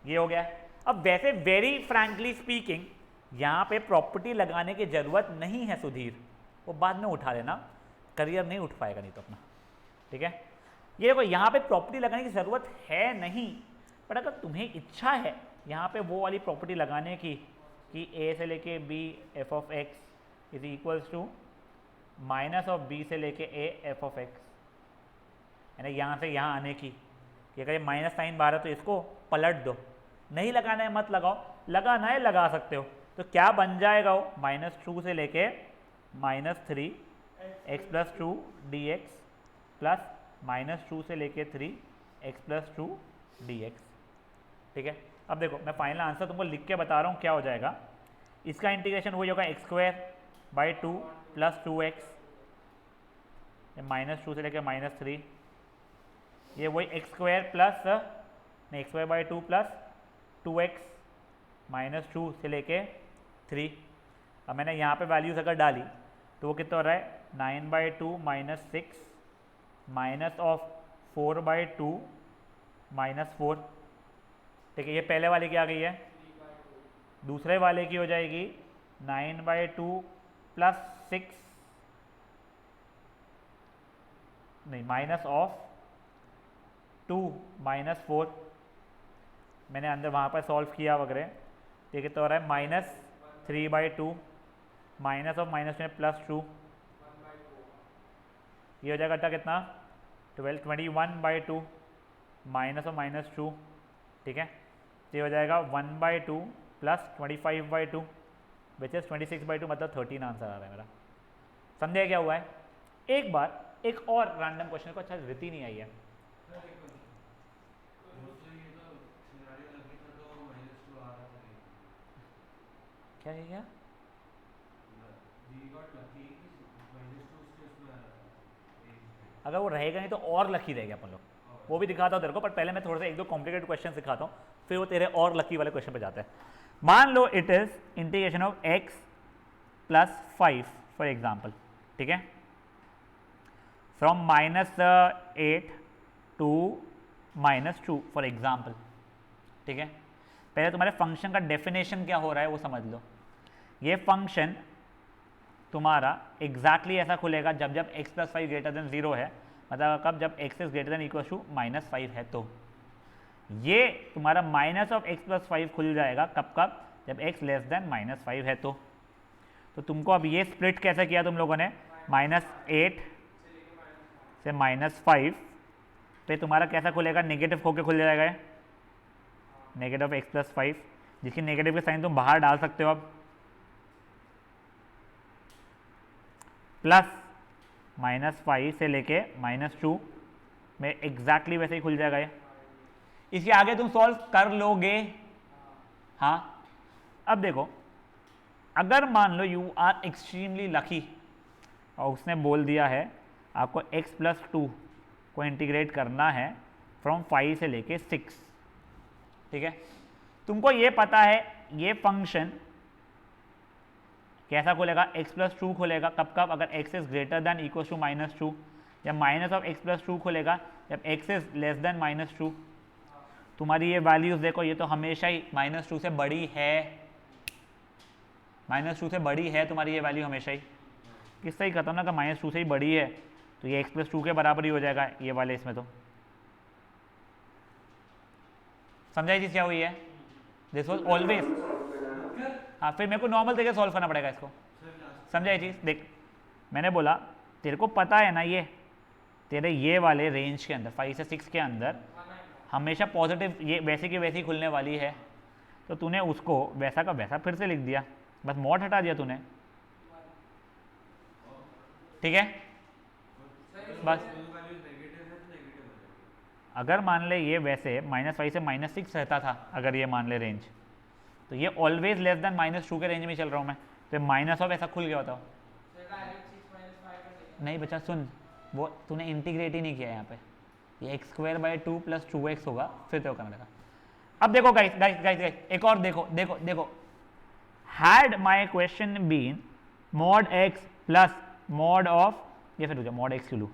ये हो गया। अब वैसे वेरी फ्रैंकली स्पीकिंग यहाँ पे प्रॉपर्टी लगाने की ज़रूरत नहीं है सुधीर, वो बाद में उठा लेना, करियर नहीं उठ पाएगा नहीं तो अपना, ठीक है। ये देखो यहाँ पे प्रॉपर्टी लगाने की ज़रूरत है नहीं, पर अगर तुम्हें इच्छा है यहाँ पे वो वाली प्रॉपर्टी लगाने की कि a से लेके b f(x) is equals to -(b) से लेके a f(x), यानी यहाँ से यहाँ आने की, कि अगर ये माइनस साइन बाहर है तो इसको पलट दो, नहीं लगाना है मत लगाओ, लगाना है लगा सकते हो। तो क्या बन जाएगा वो, -2 से लेके -3 x+2 dx प्लस -2 से लेके 3 x+2 dx, ठीक है। अब देखो मैं फाइनल आंसर तुमको लिख के बता रहा हूँ क्या हो जाएगा, इसका इंटीग्रेशन वही होगा x² 2 प्लस 2x, -2 से लेके -3, ये वही x² प्लस नहीं x² 2 प्लस 2x -2 से लेके 3। अब मैंने यहाँ पे वैल्यूज़ अगर डाली तो वो कितना हो रहा है, 9/2 -6 माइनस ऑफ 4/2 -4, ठीक है। ये पहले वाले की आ गई है, दूसरे वाले की हो जाएगी 9/2 प्लस 6 नहीं माइनस ऑफ 2 -4, मैंने अंदर वहाँ पर सॉल्व किया वगैरह, ये कितना हो रहा है, -3/2 माइनस ऑफ -2 में +2, ये हो जाएगा कितना 21/2 माइनस ऑफ -2, ठीक है। तो ये हो जाएगा 1/2 प्लस 25/2 विच इज़ 26/2, मतलब 13 आंसर आ रहा है मेरा। समझे क्या हुआ है। एक बार एक और रैंडम क्वेश्चन को, अच्छा रीति नहीं आई है, क्या है क्या, अगर वो रहेगा नहीं तो और लकी रहेंगे अपन लोग, वो भी दिखाता हूँ तेरे को, पर पहले मैं थोड़ा सा एक दो कॉम्प्लिकेटेड क्वेश्चन सिखाता हूँ, फिर वो तेरे और लकी वाले क्वेश्चन पे जाते हैं। मान लो it is integration of x plus 5 for example, ठीक है, फ्रॉम -8 टू -2 फॉर एग्जाम्पल, ठीक है। पहले तुम्हारे फंक्शन का डेफिनेशन क्या हो रहा है वो समझ लो। ये फंक्शन तुम्हारा एग्जैक्टली ऐसा खुलेगा जब x प्लस 5 ग्रेटर देन 0 है, मतलब कब, जब x is greater than equal to -5 है, तो ये तुम्हारा माइनस ऑफ x प्लस 5 खुल जाएगा कब, जब x लेस देन -5 है। तो तुमको अब ये स्प्लिट कैसे किया तुम लोगों ने, -8 से -5 पे तुम्हारा कैसा खुलेगा, नेगेटिव होके खुल जाएगा, नेगेटिव x प्लस 5, जिसकी नेगेटिव के साइन तुम बाहर डाल सकते हो अब, प्लस -5 से लेके -2 में एग्जैक्टली वैसे ही खुल जाएगा ये। इसके आगे तुम सॉल्व कर लोगे, हाँ। अब देखो, अगर मान लो यू आर एक्सट्रीमली लकी और उसने बोल दिया है आपको x प्लस 2 को इंटीग्रेट करना है फ्रॉम 5 से लेके 6, ठीक है। तुमको ये पता है ये फंक्शन कैसा खुलेगा, x प्लस 2 खुलेगा कब, अगर x is greater than equal to -2, या माइनस ऑफ x प्लस 2 खुलेगा जब x इज लेस देन -2। तुम्हारी ये वैल्यूज देखो, ये तो हमेशा ही -2 से बड़ी है, -2 से बड़ी है तुम्हारी ये वैल्यू हमेशा ही। किससे ही खत्म ना, अगर -2 से ही बड़ी है तो ये x प्लस 2 के बराबर ही हो जाएगा ये वाले इसमें। तो समझाई चीज क्या हुई है, दिस वॉज ऑलवेज, हाँ। फिर मेरे को नॉर्मल तरीके सॉल्व करना पड़ेगा इसको, समझाई चीज। देख मैंने बोला तेरे को पता है ना, ये तेरे ये वाले रेंज के अंदर 5 से 6 के अंदर हमेशा पॉजिटिव ये वैसे की वैसी खुलने वाली है, तो तूने उसको वैसा का वैसा फिर से लिख दिया, बस मॉड हटा दिया तूने, ठीक है। बस अगर मान ले ये वैसे -5 से -6 रहता था, अगर ये मान ले रेंज, तो ये ऑलवेज लेस देन -2 के रेंज में चल रहा हूँ मैं, तो माइनस ऑफ ऐसा खुल गया होता। नहीं बच्चा सुन, वो तूने इंटीग्रेट ही नहीं किया यहाँ पे, ये x² 2 + 2x होगा, फिर तो करने लगा। अब देखो गाइस एक और देखो, had my question been mod x plus mod of, ये फिर mod x क्यों लूँ,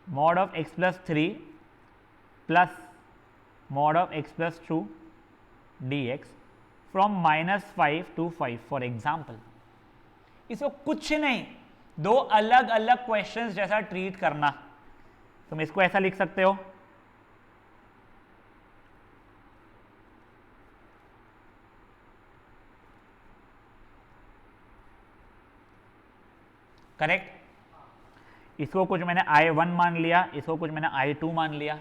mod of x plus 3 plus mod of x plus 2 dx from -5 to 5 for example. इसको कुछ नहीं, दो अलग अलग क्वेश्चंस जैसा ट्रीट करना। तुम इसको ऐसा लिख सकते हो, करेक्ट। इसको कुछ मैंने I1 मान लिया, इसको कुछ मैंने I2 मान लिया।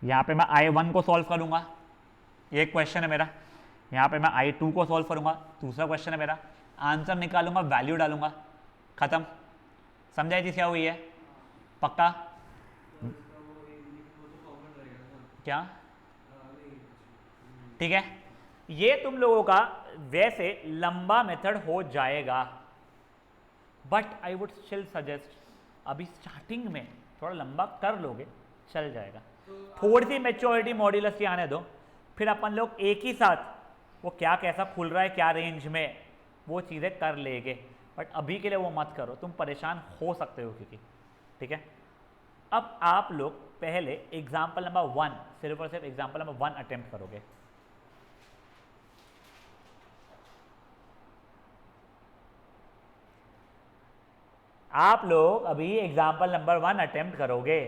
यहां पे मैं I1 को सॉल्व करूंगा, एक क्वेश्चन है मेरा, यहां पे मैं I2 को सॉल्व करूंगा, दूसरा क्वेश्चन है मेरा, आंसर निकालूंगा, वैल्यू डालूंगा, खत्म। समझाई चीज क्या हुई है, पक्का? क्या ठीक है, ये तुम लोगों का वैसे लंबा मेथड हो जाएगा, but I would still suggest अभी स्टार्टिंग में थोड़ा लंबा कर लोगे, चल जाएगा। थोड़ी सी मेच्योरिटी मॉड्यूलस की आने दो, फिर अपन लोग एक ही साथ वो क्या कैसा खुल रहा है क्या रेंज में, वो चीज़ें कर लेंगे। बट अभी के लिए वो मत करो, तुम परेशान हो सकते हो क्योंकि, ठीक है। अब आप लोग पहले एग्जाम्पल नंबर 1, सिर्फ और सिर्फ एग्जाम्पल नंबर 1 अटेम्प्ट करोगे। आप लोग अभी एग्जाम्पल नंबर 1 अटेम्प्ट करोगे।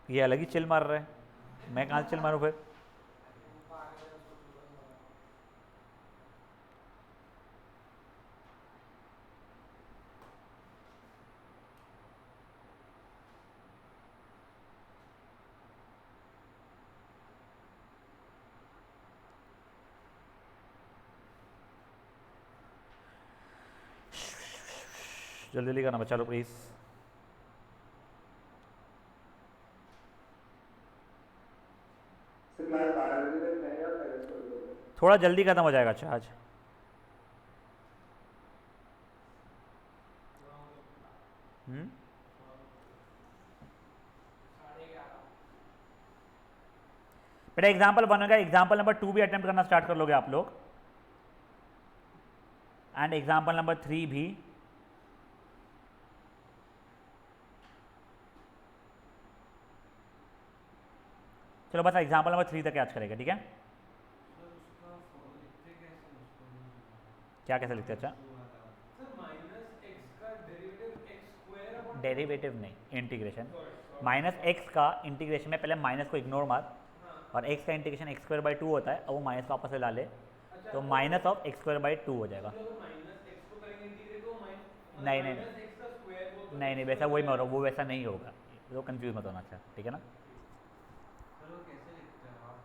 ये अलग ही चिल मार रहे हैं, मैं कहाँ चिल मारूं फिर? जल्दी जल्दी करना बच्चा लोग प्लीज। थोड़ा जल्दी खत्म हो जाएगा अच्छा आज। बेटा एग्जाम्पल 1 होगा, एग्जाम्पल नंबर 2 भी अटेम्प्ट करना स्टार्ट कर लोगे आप लोग, एंड एग्जाम्पल नंबर 3 भी। चलो बस एग्जाम्पल नंबर 3 तक याद करेगा, ठीक है। सर उसका लिखते कैसे हैं उसको? क्या कैसे लिखते हैं? अच्छा, सर माइनस एक्स का derivative x square upon derivative नहीं, इंटीग्रेशन। माइनस एक्स का इंटीग्रेशन में पहले माइनस को इग्नोर मार, और एक्स का इंटीग्रेशन एक्स स्क्वायर बाई 2 होता है, अब वो माइनस वापस से ला ले, तो minus of x square by 2 हो जाएगा। माइनस एक्स को करेंगे इंटीग्रेट तो माइनस नहीं नहीं माइनस एक्स का स्क्वायर वो तो नहीं नहीं, वैसा वही मैं वो वैसा नहीं होगा, तो कंफ्यूज मत होना। अच्छा ठीक है ना। सर वो कैसे लिखते हैं आप?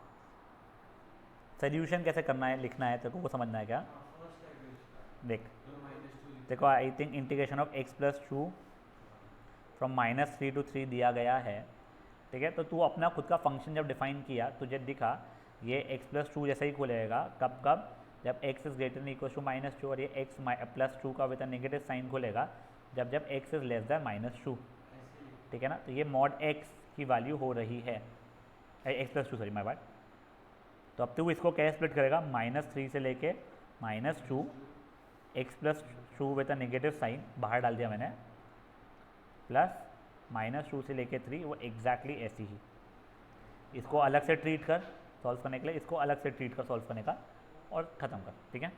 सोल्यूशन कैसे करना है, लिखना है, तेरे को वो समझना है क्या? फर्स्ट टाइप इसका देख तो -2 देखो, I think integration of x plus 2 from -3 to 3 दिया गया है, ठीक है। तो तू अपना खुद का फंक्शन जब डिफाइन किया, तुझे दिखा ये x प्लस 2 जैसे ही खुलेगा, कब कब? जब x is greater than equal to -2, और ये x प्लस 2 का विद नेगेटिव साइन खुलेगा जब जब x इज लेस देन -2, ठीक है ना। तो ये मॉड x की वैल्यू हो रही है, x plus 2 sorry my bad. तो अब तू इसको कैसे स्प्लिट करेगा? -3 से लेके -2, x plus 2 with negative sign बाहर डाल दिया मैंने, प्लस -2 से लेके 3, वो एग्जैक्टली ऐसी ही। इसको अलग से ट्रीट कर सॉल्व करने के लिए, इसको अलग से ट्रीट कर सॉल्व करने का, और ख़त्म कर, ठीक है।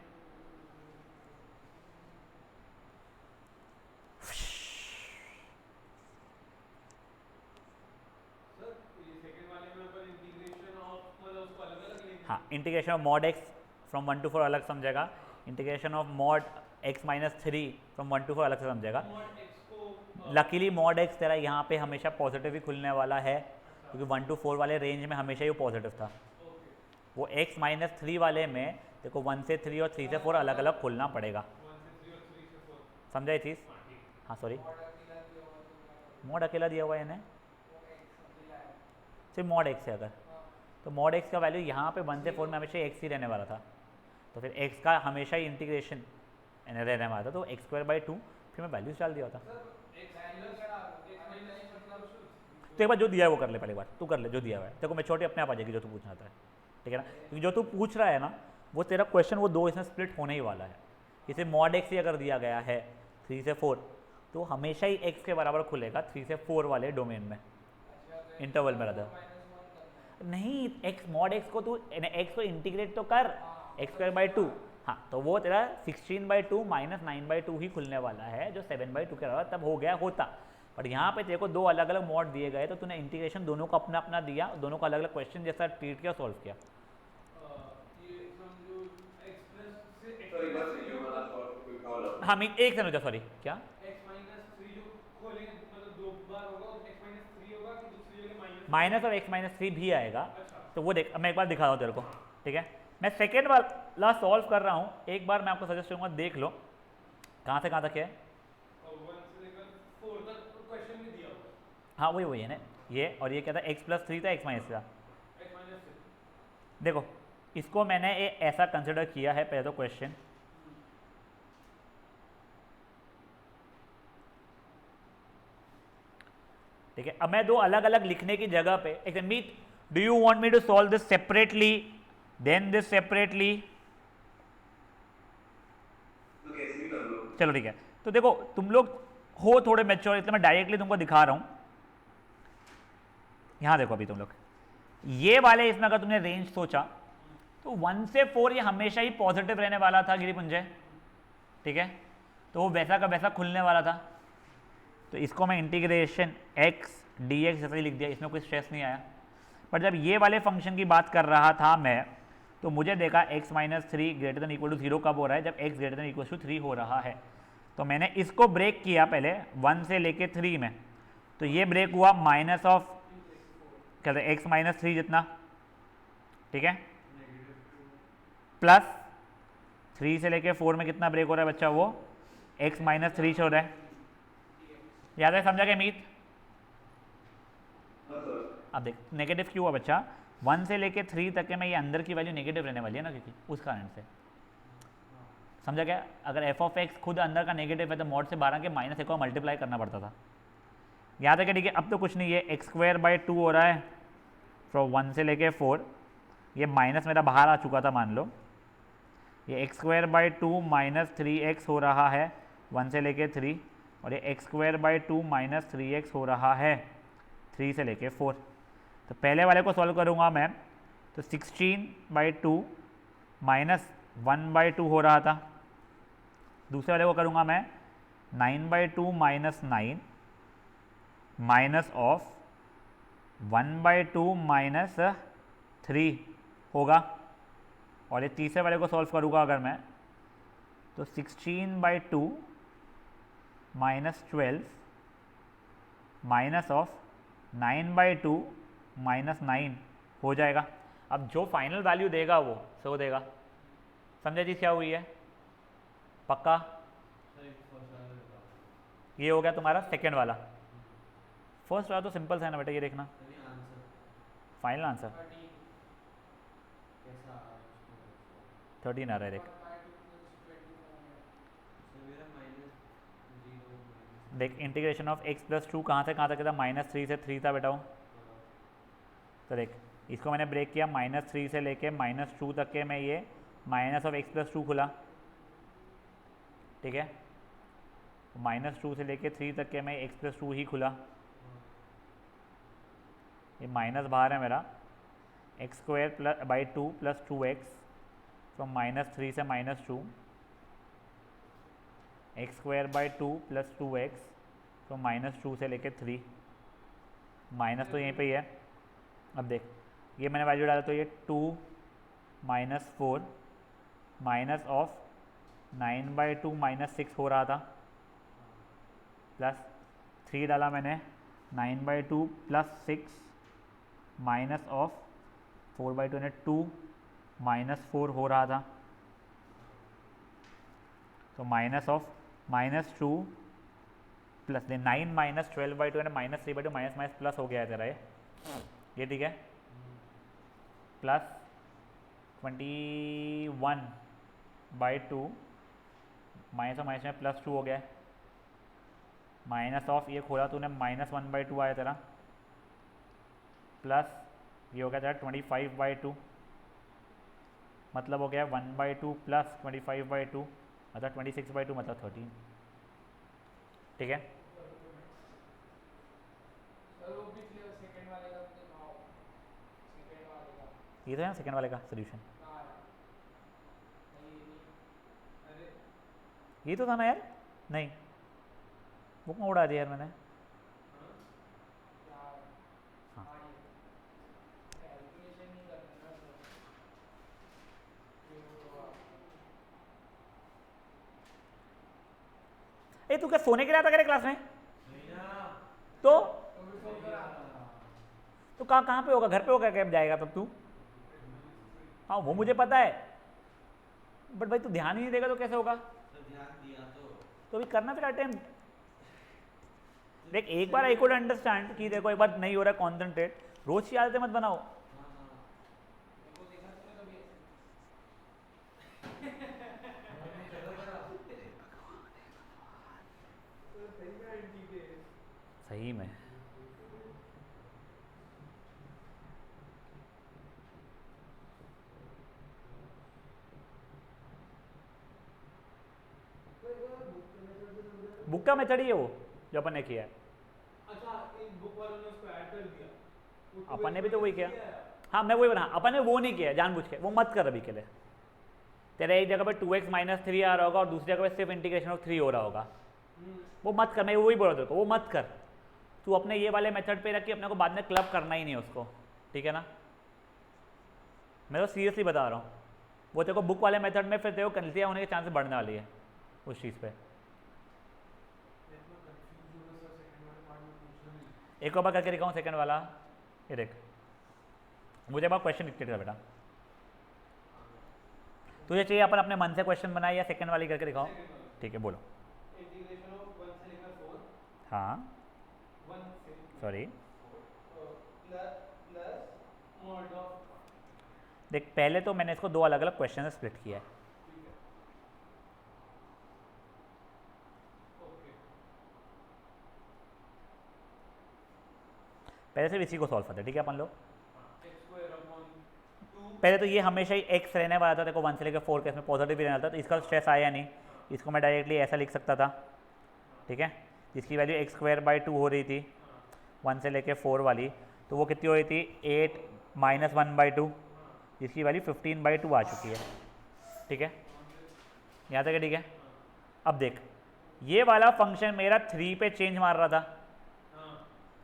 सर ये सेकंड वाले में अपन इंटीग्रेशन ऑफ मतलब उसको अलग अलग लेंगे। हाँ, integration of mod x from 1 to 4 अलग समझेगा, integration of mod x - 3 from 1 to 4 अलग से समझेगा। मॉड एक्स को लकीली मॉड x तेरा यहाँ पे हमेशा पॉजिटिव ही खुलने वाला है, क्योंकि 1 to 4 वाले रेंज में हमेशा ही वो पॉजिटिव था। वो x - 3 वाले में देखो 1 से 3 और 3 से 4 अलग अलग खुलना पड़ेगा। 1 से 3 और 3 से 4 समझा ये चीज़? हाँ सॉरी, मॉड अकेला दिया हुआ है इन्हें, सिर्फ मॉड x है अगर, तो मॉड x का वैल्यू यहाँ पे 1 से 4 में हमेशा x ही रहने वाला था, तो फिर x का हमेशा ही इंटीग्रेशन रहने वाला था, तो x स्क्वायर बाई 2 फिर मैं वैल्यूज डाल दिया होता। तो एक बार जो दिया है वो कर ले, पहले बार तू कर ले जो दिया हुआ है, देखो मैं छोटी अपने आप आ जाएगी जो तू पूछना चाहता है, ठीक है ना। क्योंकि जो तू पूछ रहा है ना, वो तेरा क्वेश्चन वो दो इसमें स्प्लिट होने ही वाला है। इसे मॉड x ही अगर दिया गया है 3 से 4, तो हमेशा ही x के बराबर खुलेगा 3 से 4 वाले डोमेन में, इंटरवल में रहा नहीं। x मॉड x को तू x को इंटीग्रेट तो कर, x स्क्वायर बाई 2, हाँ, तो वो तेरा 16/2 - 9/2 ही खुलने वाला है, जो 7/2 के अलावा तब हो गया होता। पर यहाँ पे तेरे को दो अलग अलग मॉड दिए गए, तो तूने इंटीग्रेशन दोनों को अपना अपना दिया, दोनों को अलग अलग क्वेश्चन जैसा ट्रीट किया, सॉल्व किया। ये समझो x प्लस से x हाँ मैं एक सेकंड रुको, सॉरी क्या? x-3 जो खोलेंगे मतलब दो बार होगा, x-3 होगा कि दूसरी जगह माइनस माइनस और x-3 भी आएगा, अच्छा। तो वो देख मैं एक बार दिखा रहा हूँ तेरे को, ठीक है। मैं सेकेंड वाला सॉल्व कर रहा हूँ, एक बार मैं आपको सजेस्ट करूँगा, देख लो कहाँ से कहाँ तक है। और 1 से लेकर 4 तक क्वेश्चन में दिया होगा हाँ वही है ना, ये और ये क्या था, x प्लस 3 था, x माइनस था। x-3 देखो इसको मैंने ऐसा कंसिडर किया है पहले तो क्वेश्चन, ठीक है। अब मैं दो अलग अलग लिखने की जगह पे एक मीट, do you want me to solve this separately then this separately? चलो ठीक है। तो देखो तुम लोग हो थोड़े मैच्योर, इसलिए मैं डायरेक्टली तुमको दिखा रहा हूं। यहां देखो अभी तुम लोग ये वाले, इसमें अगर तुमने रेंज सोचा तो 1 से 4 ये हमेशा ही पॉजिटिव रहने वाला था गिरिपुंजय, ठीक है। तो वो वैसा का वैसा खुलने वाला था, तो इसको मैं इंटीग्रेशन x dx जैसे ही लिख दिया, इसमें कोई स्ट्रेस नहीं आया। पर जब ये वाले फंक्शन की बात कर रहा था मैं, तो मुझे देखा x - 3 greater than equal to 0 कब हो रहा है, जब x greater than equal to 3 हो रहा है। तो मैंने इसको ब्रेक किया पहले 1 से लेके 3 में, तो ये ब्रेक हुआ माइनस ऑफ कहते हैं x - 3 जितना, ठीक है, प्लस 3 से लेके 4 में कितना ब्रेक हो रहा है बच्चा, वो x - 3 से हो रहा है। याद है, समझा क्या मीत? अब देख नेगेटिव क्यों हुआ बच्चा, 1 से लेके 3 तक के में ये अंदर की वैल्यू नेगेटिव रहने वाली है ना, क्योंकि उस कारण से समझा क्या? अगर एफ ऑफ एक्स खुद अंदर का नेगेटिव है तो मॉड से 12 के माइनस 1 को मल्टीप्लाई करना पड़ता था। यहाँ तक है, ठीक है। अब तो कुछ नहीं है, एक्स स्क्वायर बाई 2 हो रहा है फ्रॉम 1 से लेके 4, ये माइनस मेरा बाहर आ चुका था मान लो, ये x square by 2 minus 3x हो रहा है 1 से लेके 3, और ये x square by 2 minus 3x हो रहा है 3 से लेके 4। तो पहले वाले को सॉल्व करूँगा मैं, तो 16/2 माइनस 1/2 हो रहा था। दूसरे वाले को करूँगा मैं 9/2 माइनस 9 माइनस ऑफ 1/2 माइनस 3 होगा। और ये तीसरे वाले को सॉल्व करूँगा अगर मैं, तो 16/2 माइनस 12 माइनस ऑफ 9/2 माइनस 9 हो जाएगा। अब जो फाइनल वैल्यू देगा वो सो देगा। समझा चीज़ क्या हुई है? पक्का? ये हो गया तुम्हारा सेकेंड वाला। फर्स्ट वाला तो सिंपल सा है ना बेटा, ये देखना फाइनल आंसर 13 आ रहा है। देख देख इंटीग्रेशन ऑफ x प्लस 2 कहाँ से कहाँ तक था? -3 से 3 था बेटा वो। तो देख इसको मैंने ब्रेक किया, -3 से लेके -2 तक के मैं ये माइनस ऑफ x प्लस 2 खुला, ठीक है। -2 से लेके 3 तक के मैं x प्लस 2 ही खुला, ये माइनस बाहर है मेरा, x square plus by 2 plus 2x from -3 से -2, x square by 2 plus 2x from -2 से लेके 3, माइनस तो यहीं पे ही है। अब देख ये मैंने वैल्यू डाला तो ये 2 माइनस 4 माइनस ऑफ 9/2 माइनस 6 हो रहा था, प्लस 3 डाला मैंने 9/2 प्लस 6 माइनस ऑफ 4/2 यानी 2 माइनस 4 हो रहा था। तो माइनस ऑफ -2 प्लस 9 माइनस 12/2 यानी -3/2 माइनस माइनस प्लस हो गया है तेरा ये ठीक है, प्लस 21/2 माइनस और माइनस में +2 हो गया है, माइनस ऑफ ये खोला तूने -1/2 आया तेरा, प्लस ये हो गया तेरा 25/2, मतलब हो गया 1/2 प्लस 25/2 मतलब 26/2 मतलब 13, ठीक है। ये तो है ना सेकेंड वाले का सोल्यूशन, ये तो था ना यार। नहीं वो कहाँ उड़ा दिया यार मैंने। हाँ ए तू क्या सोने के लिए आता करे क्लास में? तो कहाँ पे होगा? घर पे होगा? कैब जाएगा तब तू? हाँ वो मुझे पता है, बट भाई तू ध्यान ही नहीं देगा तो कैसे होगा? ध्यान दिया तो अभी करना फिर अटेम्प्ट। देख एक बार आई कुड अंडरस्टैंड कि देखो एक बार नहीं हो रहा है कॉन्सेंट्रेट, रोज की आदतें मत बनाओ। सही में बुक का मेथड ही है वो जो अपन ने किया है। अच्छा इन बुक वालों ने उसको ऐड कर दिया, अपन ने भी तो वही किया। हाँ मैं वही बना, अपन ने वो नहीं किया जानबूझ के, वो मत कर अभी के लिए। तेरा एक जगह पे 2x माइनस 3 आ रहा होगा और दूसरी जगह पे सिर्फ इंटीग्रेशन ऑफ 3 हो रहा होगा, वो मत कर। मैं वही बोल रहा था वो मत कर, तू अपने ये वाले मेथड पे रख के अपने को बाद में क्लब करना ही नहीं है उसको, ठीक है ना। मैं तो सीरियसली बता रहा हूँ, वो तेरे को बुक वाले मेथड में फिर तेरे को गलतियाँ होने के चांसेस बढ़ने वाली है उस चीज़ पे। एक और बार करके दिखाऊँ सेकंड वाला, ये देख मुझे बार क्वेश्चन लिख के दिखा बेटा, तुझे चाहिए अपन अपने मन से क्वेश्चन बनाए या सेकंड वाली करके दिखाओ? ठीक है बोलो। इंटीग्रेशन ऑफ 1 से लेकर 4, हाँ 1 से सॉरी प्लस मॉड ऑफ, देख पहले तो मैंने इसको दो अलग अलग क्वेश्चन से स्प्लिट किया है, पहले सिर्फ इसी को सॉल्व करते हैं, ठीक है अपन लोग। एक्स स्क्वायर अपॉन 2 पहले तो ये हमेशा ही एक्स रहने वाला था, देखो 1 से लेकर 4 के इसमें पॉजिटिव भी रहना था, तो इसका स्ट्रेस आया नहीं, इसको मैं डायरेक्टली ऐसा लिख सकता था, ठीक है, जिसकी वैल्यू एक्स स्क्वायर बाई 2 हो रही थी 1 से लेकर 4 वाली, तो वो कितनी हो रही थी 8 माइनस 1/2, जिसकी वैल्यू 15/2 आ चुकी है, ठीक है, यहाँ तक है, ठीक है। अब देख ये वाला फंक्शन मेरा 3 पे चेंज मार रहा था,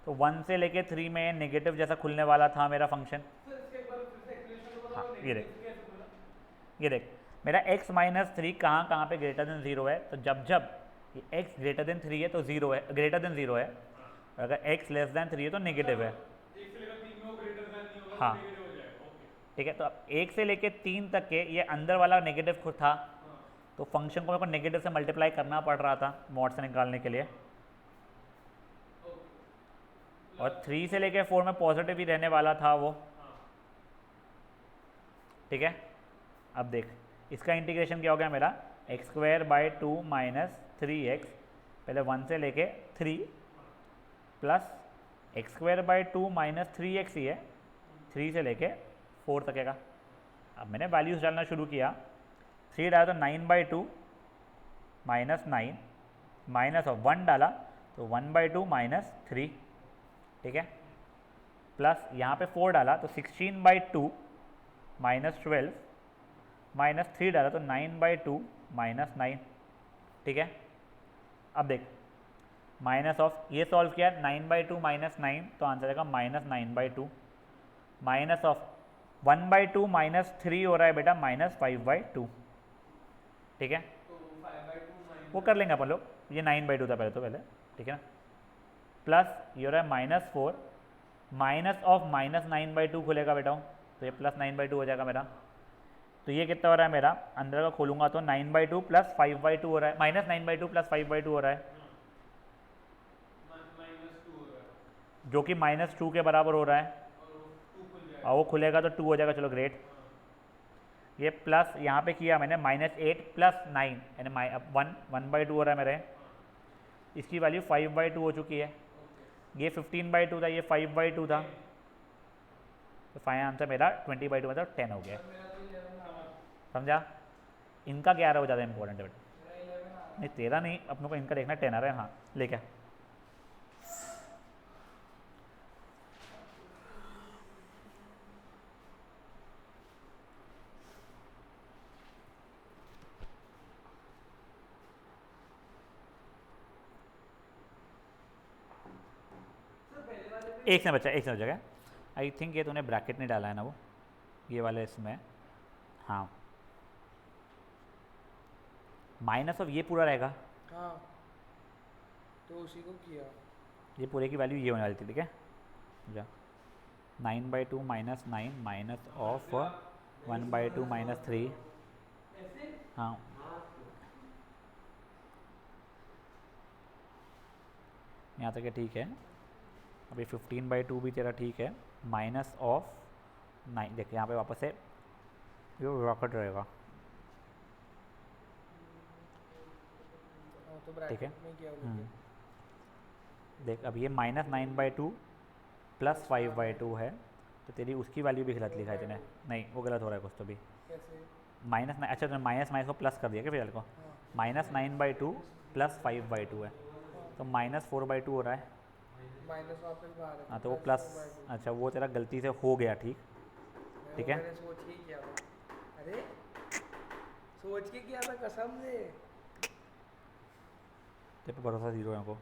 तो 1 से लेके 3 में नेगेटिव जैसा खुलने वाला था मेरा फंक्शन। सर इसके एक बार फिर से एक्सप्लेनेशन तो हाँ बताओ, ये देख, नेगेटिव कैसे खुला? ये देख मेरा x माइनस 3 कहाँ कहाँ पे ग्रेटर देन 0 है, तो जब जब ये x ग्रेटर देन 3 है तो 0 है, ग्रेटर देन 0 है, और अगर x लेस देन 3 है तो नेगेटिव है। एक से लेकर 3 में वो ग्रेटर देन नहीं होगा, हाँ। तो नेगेटिव हो जाएगा। ओके। ठीक है, तो अब 1 से लेके 3 तक के ये अंदर वाला नेगेटिव खुद था, तो फंक्शन को मेरे को नेगेटिव से मल्टीप्लाई करना पड़ रहा था मॉड से निकालने के लिए, और 3 से लेके 4 में पॉजिटिव ही रहने वाला था वो, ठीक है। अब देख इसका इंटीग्रेशन क्या हो गया मेरा, x square by 2 minus 3x, पहले 1 से लेके 3 plus x square by 2 minus 3x ही है 3 से लेके 4 तक का। अब मैंने वैल्यूज डालना शुरू किया, 3 डाला तो 9/2 माइनस 9 माइनस ऑफ 1 डाला तो 1/2 माइनस 3, ठीक है, प्लस यहाँ पे 4 डाला तो 16/2 माइनस 12 माइनस 3 डाला तो 9/2 माइनस 9, ठीक है। अब देख माइनस ऑफ ये सॉल्व किया 9/2 माइनस 9, तो आंसर आएगा माइनस 9/2, माइनस ऑफ 1/2 माइनस 3 हो रहा है बेटा माइनस 5/2, ठीक है, तो 5/2 माइनस वो कर लेंगे अपन लोग, ये 9/2 था पहले, ठीक है ना, प्लस ये हो रहा है -4 माइनस ऑफ माइनस 9/2 खुलेगा बेटा, तो ये प्लस 9/2 हो जाएगा मेरा, तो ये कितना हो रहा है मेरा, अंदर का खोलूंगा तो 9/2 प्लस 5/2 हो रहा है, माइनस 9/2 प्लस 5/2 हो रहा है, -2 हो रहा है, जो कि -2 के बराबर हो रहा है, और 2 खुल जाएगा। और वो खुलेगा तो 2 हो जाएगा, चलो ग्रेट। ये प्लस यहाँ पे किया मैंने -8 प्लस 9 यानी 1/2 हो रहा है मेरे, इसकी वैल्यू 5/2 हो चुकी है, ये 15/2 था, ये 5/2 था, तो फाइनल आंसर मेरा 20/2 मतलब 10 हो गया, मेरा तो 11 आ रहा, समझा। इनका 11 हो ज़्यादा इंपॉर्टेंट है बेटा, मेरा 11 आ रहा। नहीं तेरा नहीं, अपनों को इनका देखना 10 आ रहा है, हाँ लेके आ। सर पहले वाले में एक से बचा, एक से बच गया, आई थिंक ये तूने ब्रैकेट नहीं डाला है ना, वो ये वाले इसमें, हाँ माइनस ऑफ ये पूरा रहेगा, हाँ तो उसी को किया। ये पूरे की वैल्यू ये होने वाली थी, ठीक है, जा 9/2 माइनस 9 माइनस ऑफ 1/2 माइनस 3, ऐसे हाँ यहाँ तक है, ठीक है। अभी 15/2 भी तेरा ठीक है, माइनस ऑफ 9, देख यहाँ पे वापस से ये रॉकेट रहेगा, हाँ तो ठीक है। ब्रैकेट में किया वो लेके। देख अब ये -9/2 प्लस 5/2 है, तो तेरी उसकी वैल्यू भी गलत लिखा है तूने, नहीं वो गलत हो रहा है कुछ तो भी, कैसे? -9, अच्छा तूने माइनस को प्लस कर दिया क्या फिर को, हाँ -9/2 प्लस 5/2 है, तो -4/2 हो रहा है, माइनस वापस बाहर है हाँ तो वो प्लस प्लस, 4/2। अच्छा वो तेरा गलती से हो गया, ठीक, मैं ठीक वो है। मैंने सोच के ही किया था। अरे सोच के किया था कसम से। तेरे पे भरोसा 0 है को,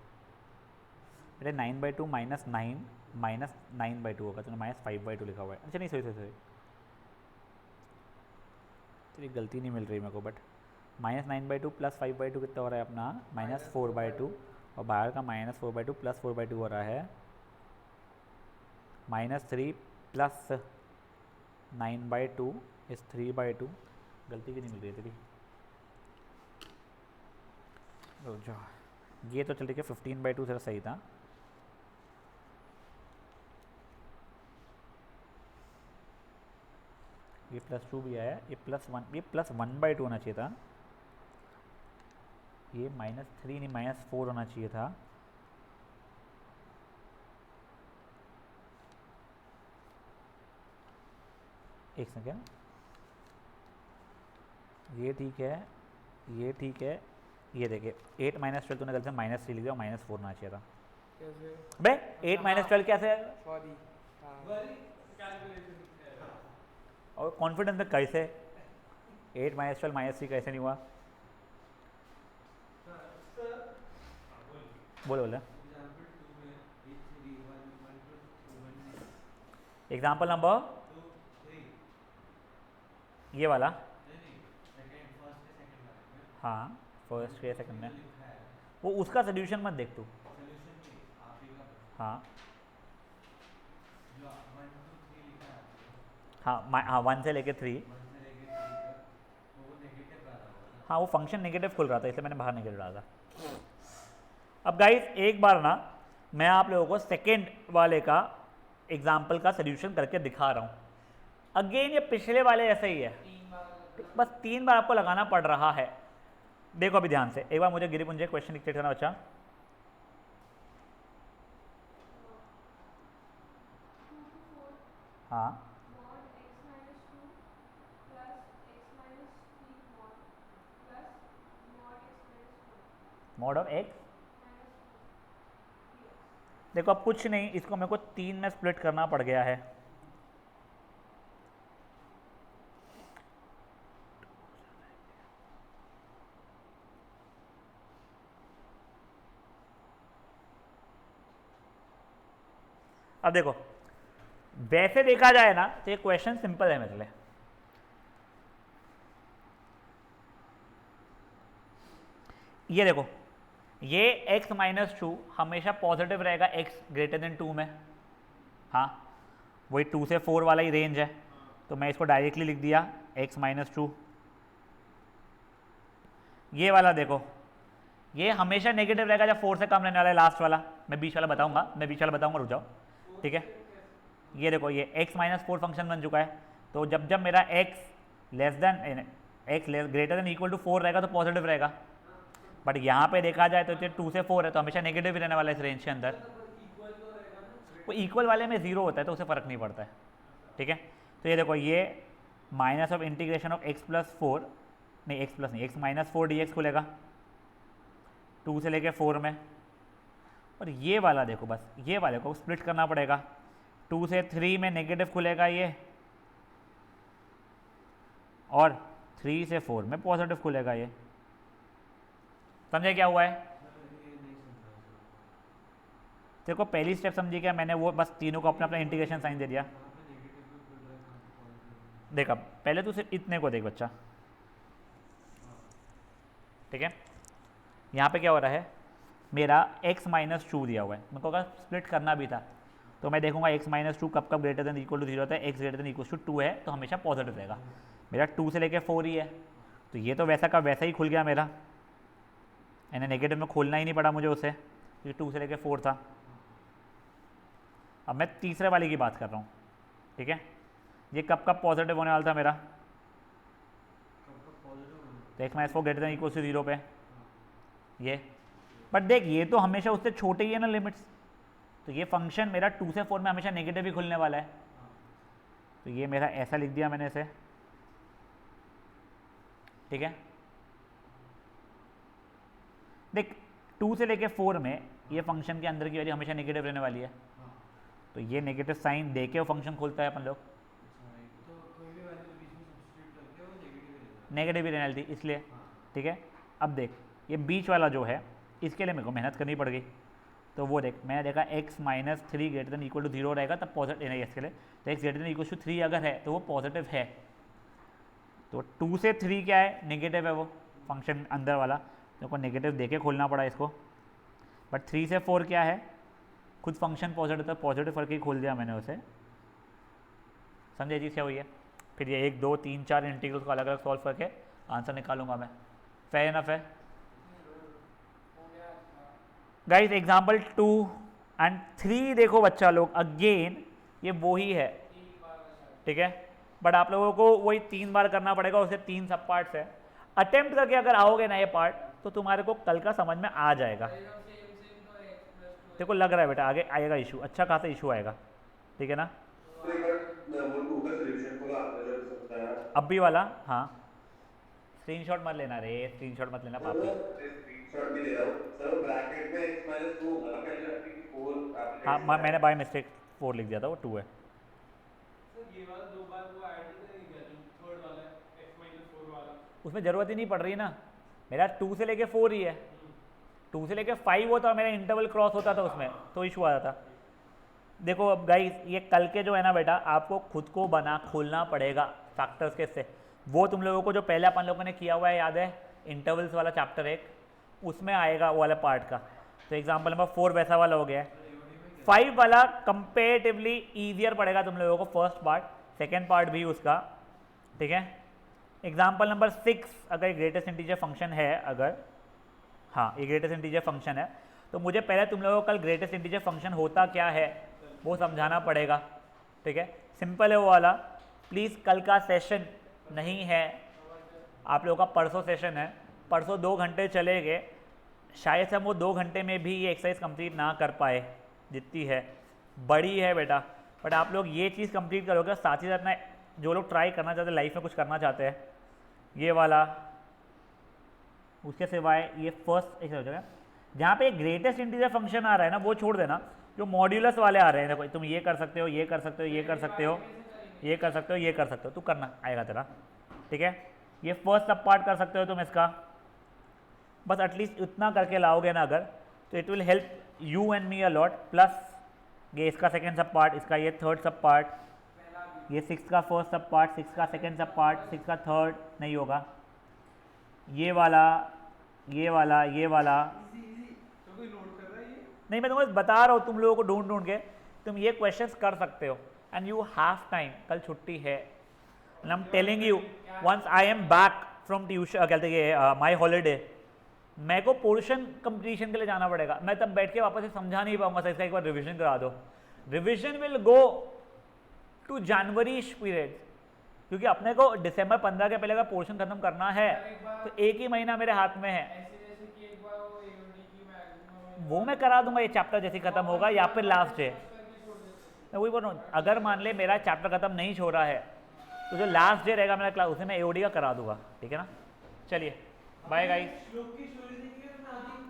बेटे 9/2 माइनस 9 माइनस 9/2 होगा, तूने -5/2 लिखा हुआ है, अच्छा नहीं सही, तेरी गलती नहीं मिल रही मेरे को, बट -9/2 प्लस 5/2 कितना हो रहा है अपना -4/2, और बाहर का -4/2 प्लस 4/2 हो रहा है -3 प्लस 9/2 इस 3/2, गलती भी नहीं मिल रही है तेरी, रुक जा, ये तो चल ठीक है 15/2 से सही था, ये +2 भी आया, ये +1, ये +1/2 होना चाहिए था, ये -3 नहीं -4 होना चाहिए था, एक सेकेंड, ये ठीक है, ये ठीक है, ये देखिए 8 माइनस 12 तूने गलती से -3 लिख दिया, -4 होना चाहिए था। कैसे? बे 8 माइनस 12 कैसे आएगा? सॉरी। हाँ। वही कैलकुलेशन है। और कॉन्फिडेंस में कैसे 8 माइनस 12 -3 कैसे नहीं हुआ? सर बोलो बोलो। एग्जाम्पल 2 में ये 3 1 1 एग्जाम्पल नंबर 2 3 ये वाला, नहीं सेकंड फर्स्ट के सेकंड वाले में हाँ फर्स्ट के सेकंड में, लिखा है वो उसका सोल्यूशन मत देख तू। सॉल्यूशन की आप ही का हाँ जो 1 2 3 लिखा है आपने, हाँ हाँ 1 से लेके 3, 1 से लेके 3 तक वो नेगेटिव वाला होगा। हाँ वो फंक्शन नेगेटिव खुल रहा था इसलिए मैंने बाहर निकल रहा था। अब गाइस एक बार ना मैं आप लोगों को सेकेंड वाले का एग्जाम्पल का सोल्यूशन करके दिखा रहा हूँ। अगेन ये पिछले वाले ऐसा ही है, बस 3 बार आपको लगाना पड़ रहा है। देखो अभी ध्यान से, एक बार मुझे गिरिपुंजे क्वेश्चन डिक्टेट करना बच्चा। हाँ मॉड ऑफ एक्स, देखो अब कुछ नहीं, इसको मेरे को 3 में स्प्लिट करना पड़ गया है। अब देखो वैसे देखा जाए ना तो ये क्वेश्चन सिंपल है मेरे लिए। ये देखो ये x माइनस 2 हमेशा पॉजिटिव रहेगा x ग्रेटर देन 2 में, हाँ वही 2 से 4 वाला ही रेंज है, तो मैं इसको डायरेक्टली लिख दिया x माइनस 2। ये वाला देखो ये हमेशा नेगेटिव रहेगा जब 4 से कम रहने वाला है, लास्ट वाला मैं बीच वाला बताऊंगा, रुक जाओ ठीक है। ये देखो ये x माइनस 4 फंक्शन बन चुका है, तो जब जब मेरा x less than x greater than equal to 4 रहेगा तो पॉजिटिव रहेगा, बट यहाँ पे देखा जाए तो 2 से 4 है तो हमेशा नेगेटिव ही रहने वाला है इस रेंज के अंदर। वो इक्वल वाले में 0 होता है तो उसे फ़र्क नहीं पड़ता है, ठीक है। तो ये देखो ये minus of integration of x plus 4, नहीं x प्लस नहीं x माइनस 4 dx खुलेगा 2 से लेके 4 में, और ये वाला देखो बस ये वाले को स्प्लिट करना पड़ेगा, 2 से 3 में नेगेटिव खुलेगा ये, और 3 से 4 में पॉजिटिव खुलेगा ये। समझे क्या हुआ है? देखो पहली स्टेप समझी क्या मैंने, वो बस तीनों को अपना अपना इंटीग्रेशन साइन दे दिया। देख अब पहले तो सिर्फ इतने को देख बच्चा, ठीक है। यहाँ पे क्या हो रहा है, मेरा x माइनस 2 दिया हुआ है, मेरे को अगर स्प्लिट करना भी था तो मैं देखूंगा x माइनस 2 कब कब ग्रेटर देन इक्वल टू 0 होता है, x greater than equal to 2 है तो हमेशा पॉजिटिव रहेगा। मेरा 2 से लेके 4 ही है, तो ये तो वैसा का वैसा ही खुल गया मेरा, यानी नेगेटिव में खोलना ही नहीं पड़ा मुझे उसे, क्योंकि 2 से लेके 4 था। अब मैं तीसरे वाले की बात कर रहा हूँ, ठीक है। ये कब कब पॉजिटिव होने वाला था मेरा, तो x minus 4 greater than equal to 0 पे ये, बट देख ये तो हमेशा उससे छोटे ही है ना लिमिट्स, तो ये फंक्शन मेरा 2 से 4 में हमेशा नेगेटिव ही खुलने वाला है, तो ये मेरा ऐसा लिख दिया मैंने इसे, ठीक है। देख 2 से लेके 4 में ये फंक्शन के अंदर की वैल्यू हमेशा नेगेटिव रहने वाली है, तो ये नेगेटिव साइन दे के वो फंक्शन खुलता है अपन लोग, तो कोई भी वैल्यू बीच में सब्स्टिट्यूट करके वो नेगेटिव ही रहेगा। नेगेटिव ही रहने वाली थी इसलिए, ठीक है। अब देख ये बीच वाला जो है इसके लिए मेरे को मेहनत करनी पड़ गई, तो वो देख मैंने देखा x minus 3 greater than equal to 0 रहेगा तब पॉजिटिव नहीं, इसके लिए तो x greater than equal to 3 अगर है तो वो पॉजिटिव है, तो 2 से 3 क्या है नेगेटिव है वो फंक्शन अंदर वाला, तो को नेगेटिव देके खोलना पड़ा इसको, बट 3 से 4 क्या है खुद फंक्शन पॉजिटिव था, पॉजिटिव करके ही खोल दिया मैंने उसे। समझे चीज़ क्या हुई है? फिर ये 1 2 3 4 इंटीग्रल्स को अलग अलग सॉल्व करके आंसर निकालूंगा मैं। फेयर इनफ है गाइस। एग्जाम्पल 2 एंड 3 देखो बच्चा लोग, अगेन ये वो ही है, ठीक है, बट आप लोगों को वही 3 बार करना पड़ेगा, उसे 3 सब पार्ट्स है। अटेम्प्ट करके अगर आओगे ना ये पार्ट तो तुम्हारे को कल का समझ में आ जाएगा। देखो लग रहा है बेटा आगे आएगा इशू, अच्छा खासा इशू आएगा, ठीक है ना। तो एक बार मैं बोल दूंगा सॉल्यूशन को आपने जो अभी वाला, हाँ स्क्रीनशॉट मत लेना रे, स्क्रीनशॉट मत लेना पापी। स्क्रीनशॉट भी ले रहा हूँ सर, ब्रैकेट में x-2 होगा, पहले 4 हाँ मैंने बाय मिस्टेक 4 लिख दिया था, वो 2 है। सर ये वाला दो बार वो ऐड नहीं किया जो थर्ड वाला है x-4 वाला, उसमें ज़रूरत ही नहीं पड़ रही ना, मेरा 2 से लेके 4 ही है, 2 से लेके 5 होता और मेरा इंटरवल क्रॉस होता था उसमें तो इशू आता था। देखो अब गाइस ये कल के जो है ना बेटा, आपको खुद को बना खोलना पड़ेगा फैक्टर्स के से। वो तुम लोगों को जो पहले अपन लोगों ने किया हुआ है याद है, इंटरवल्स वाला चैप्टर 1, उसमें आएगा वो वाला पार्ट का। तो एग्जाम्पल नंबर 4 वैसा वाला हो गया है। 5 वाला कंपेरेटिवली ईजियर पड़ेगा तुम लोगों को फर्स्ट पार्ट, सेकेंड पार्ट भी उसका, ठीक है। एग्जाम्पल नंबर 6 अगर ग्रेटेस्ट इंटीजर फंक्शन है, अगर हाँ ये ग्रेटेस्ट इंटीजर फंक्शन है, तो मुझे पहले तुम लोगों को कल ग्रेटेस्ट इंटीजर फंक्शन होता क्या है वो समझाना पड़ेगा, ठीक है। सिंपल है वो वाला। प्लीज़ कल का सेशन नहीं है, आप लोगों का परसों सेशन है, परसों 2 घंटे चले गए, शायद से हम वो 2 घंटे में भी ये एक्सरसाइज कंप्लीट ना कर पाए, जितनी है बड़ी है बेटा, बट आप लोग ये चीज़ कंप्लीट करोगे, साथ ही साथ ना जो लोग ट्राई करना चाहते हैं लाइफ में कुछ करना चाहते हैं, ये वाला, उसके सिवाय ये फर्स्ट एक्सरसाइज हो जाएगा। जहाँ पे ग्रेटेस्ट इंटीजर फंक्शन आ रहा है ना वो छोड़ देना, जो मॉड्यूलस वाले आ रहे हैं, देखो तुम ये कर सकते हो, ये कर सकते हो, ये कर सकते हो, ये कर सकते हो, ये कर सकते हो, तू करना आएगा तेरा, ठीक है। ये फर्स्ट सब पार्ट कर सकते हो तुम इसका, बस एटलीस्ट उतना करके लाओगे ना अगर, तो it will help you and me a lot. Plus ये इसका सेकेंड सब पार्ट, इसका ये थर्ड सब पार्ट, ये 6 का फर्स्ट सब पार्ट, 6 का सेकेंड सब पार्ट, 6 का थर्ड नहीं होगा, ये वाला, ये वाला, ये वाला तो कोई नोट कर रहा है ये? नहीं, मैं तुम्हें बता रहा हूँ, तुम लोगों को ढूंढ ढूंढ के तुम ये क्वेश्चंस कर सकते हो एंड यू हैव टाइम। कल छुट्टी है, I am telling you, once I am back from tuition, कहते हैं माई हॉलीडे, मेरे को पोर्शन कंप्लीशन के लिए जाना पड़ेगा, मैं तब बैठ के वापस से समझा नहीं पाऊंगा, इसका एक बार रिविजन करा दो। Revision will go to January period, क्योंकि अपने को दिसंबर 15 के पहले का पोर्शन खत्म करना है, तो एक ही महीना मेरे हाथ में है, ऐसे जैसे कि एक बार वो AOD की मैक्सिमम वो मैं करा दूंगा, ये चैप्टर जैसे खत्म होगा या फिर लास्ट डे। मैं वही बोल रहा हूँ, अगर मान ले मेरा चैप्टर खत्म नहीं हो रहा है तो जो लास्ट डे रहेगा मेरा क्लास, उसे मैं AOD का करा दूंगा, ठीक है ना। चलिए बाय गाइस। श्लोक की स्टोरी देखी है, मैं आधी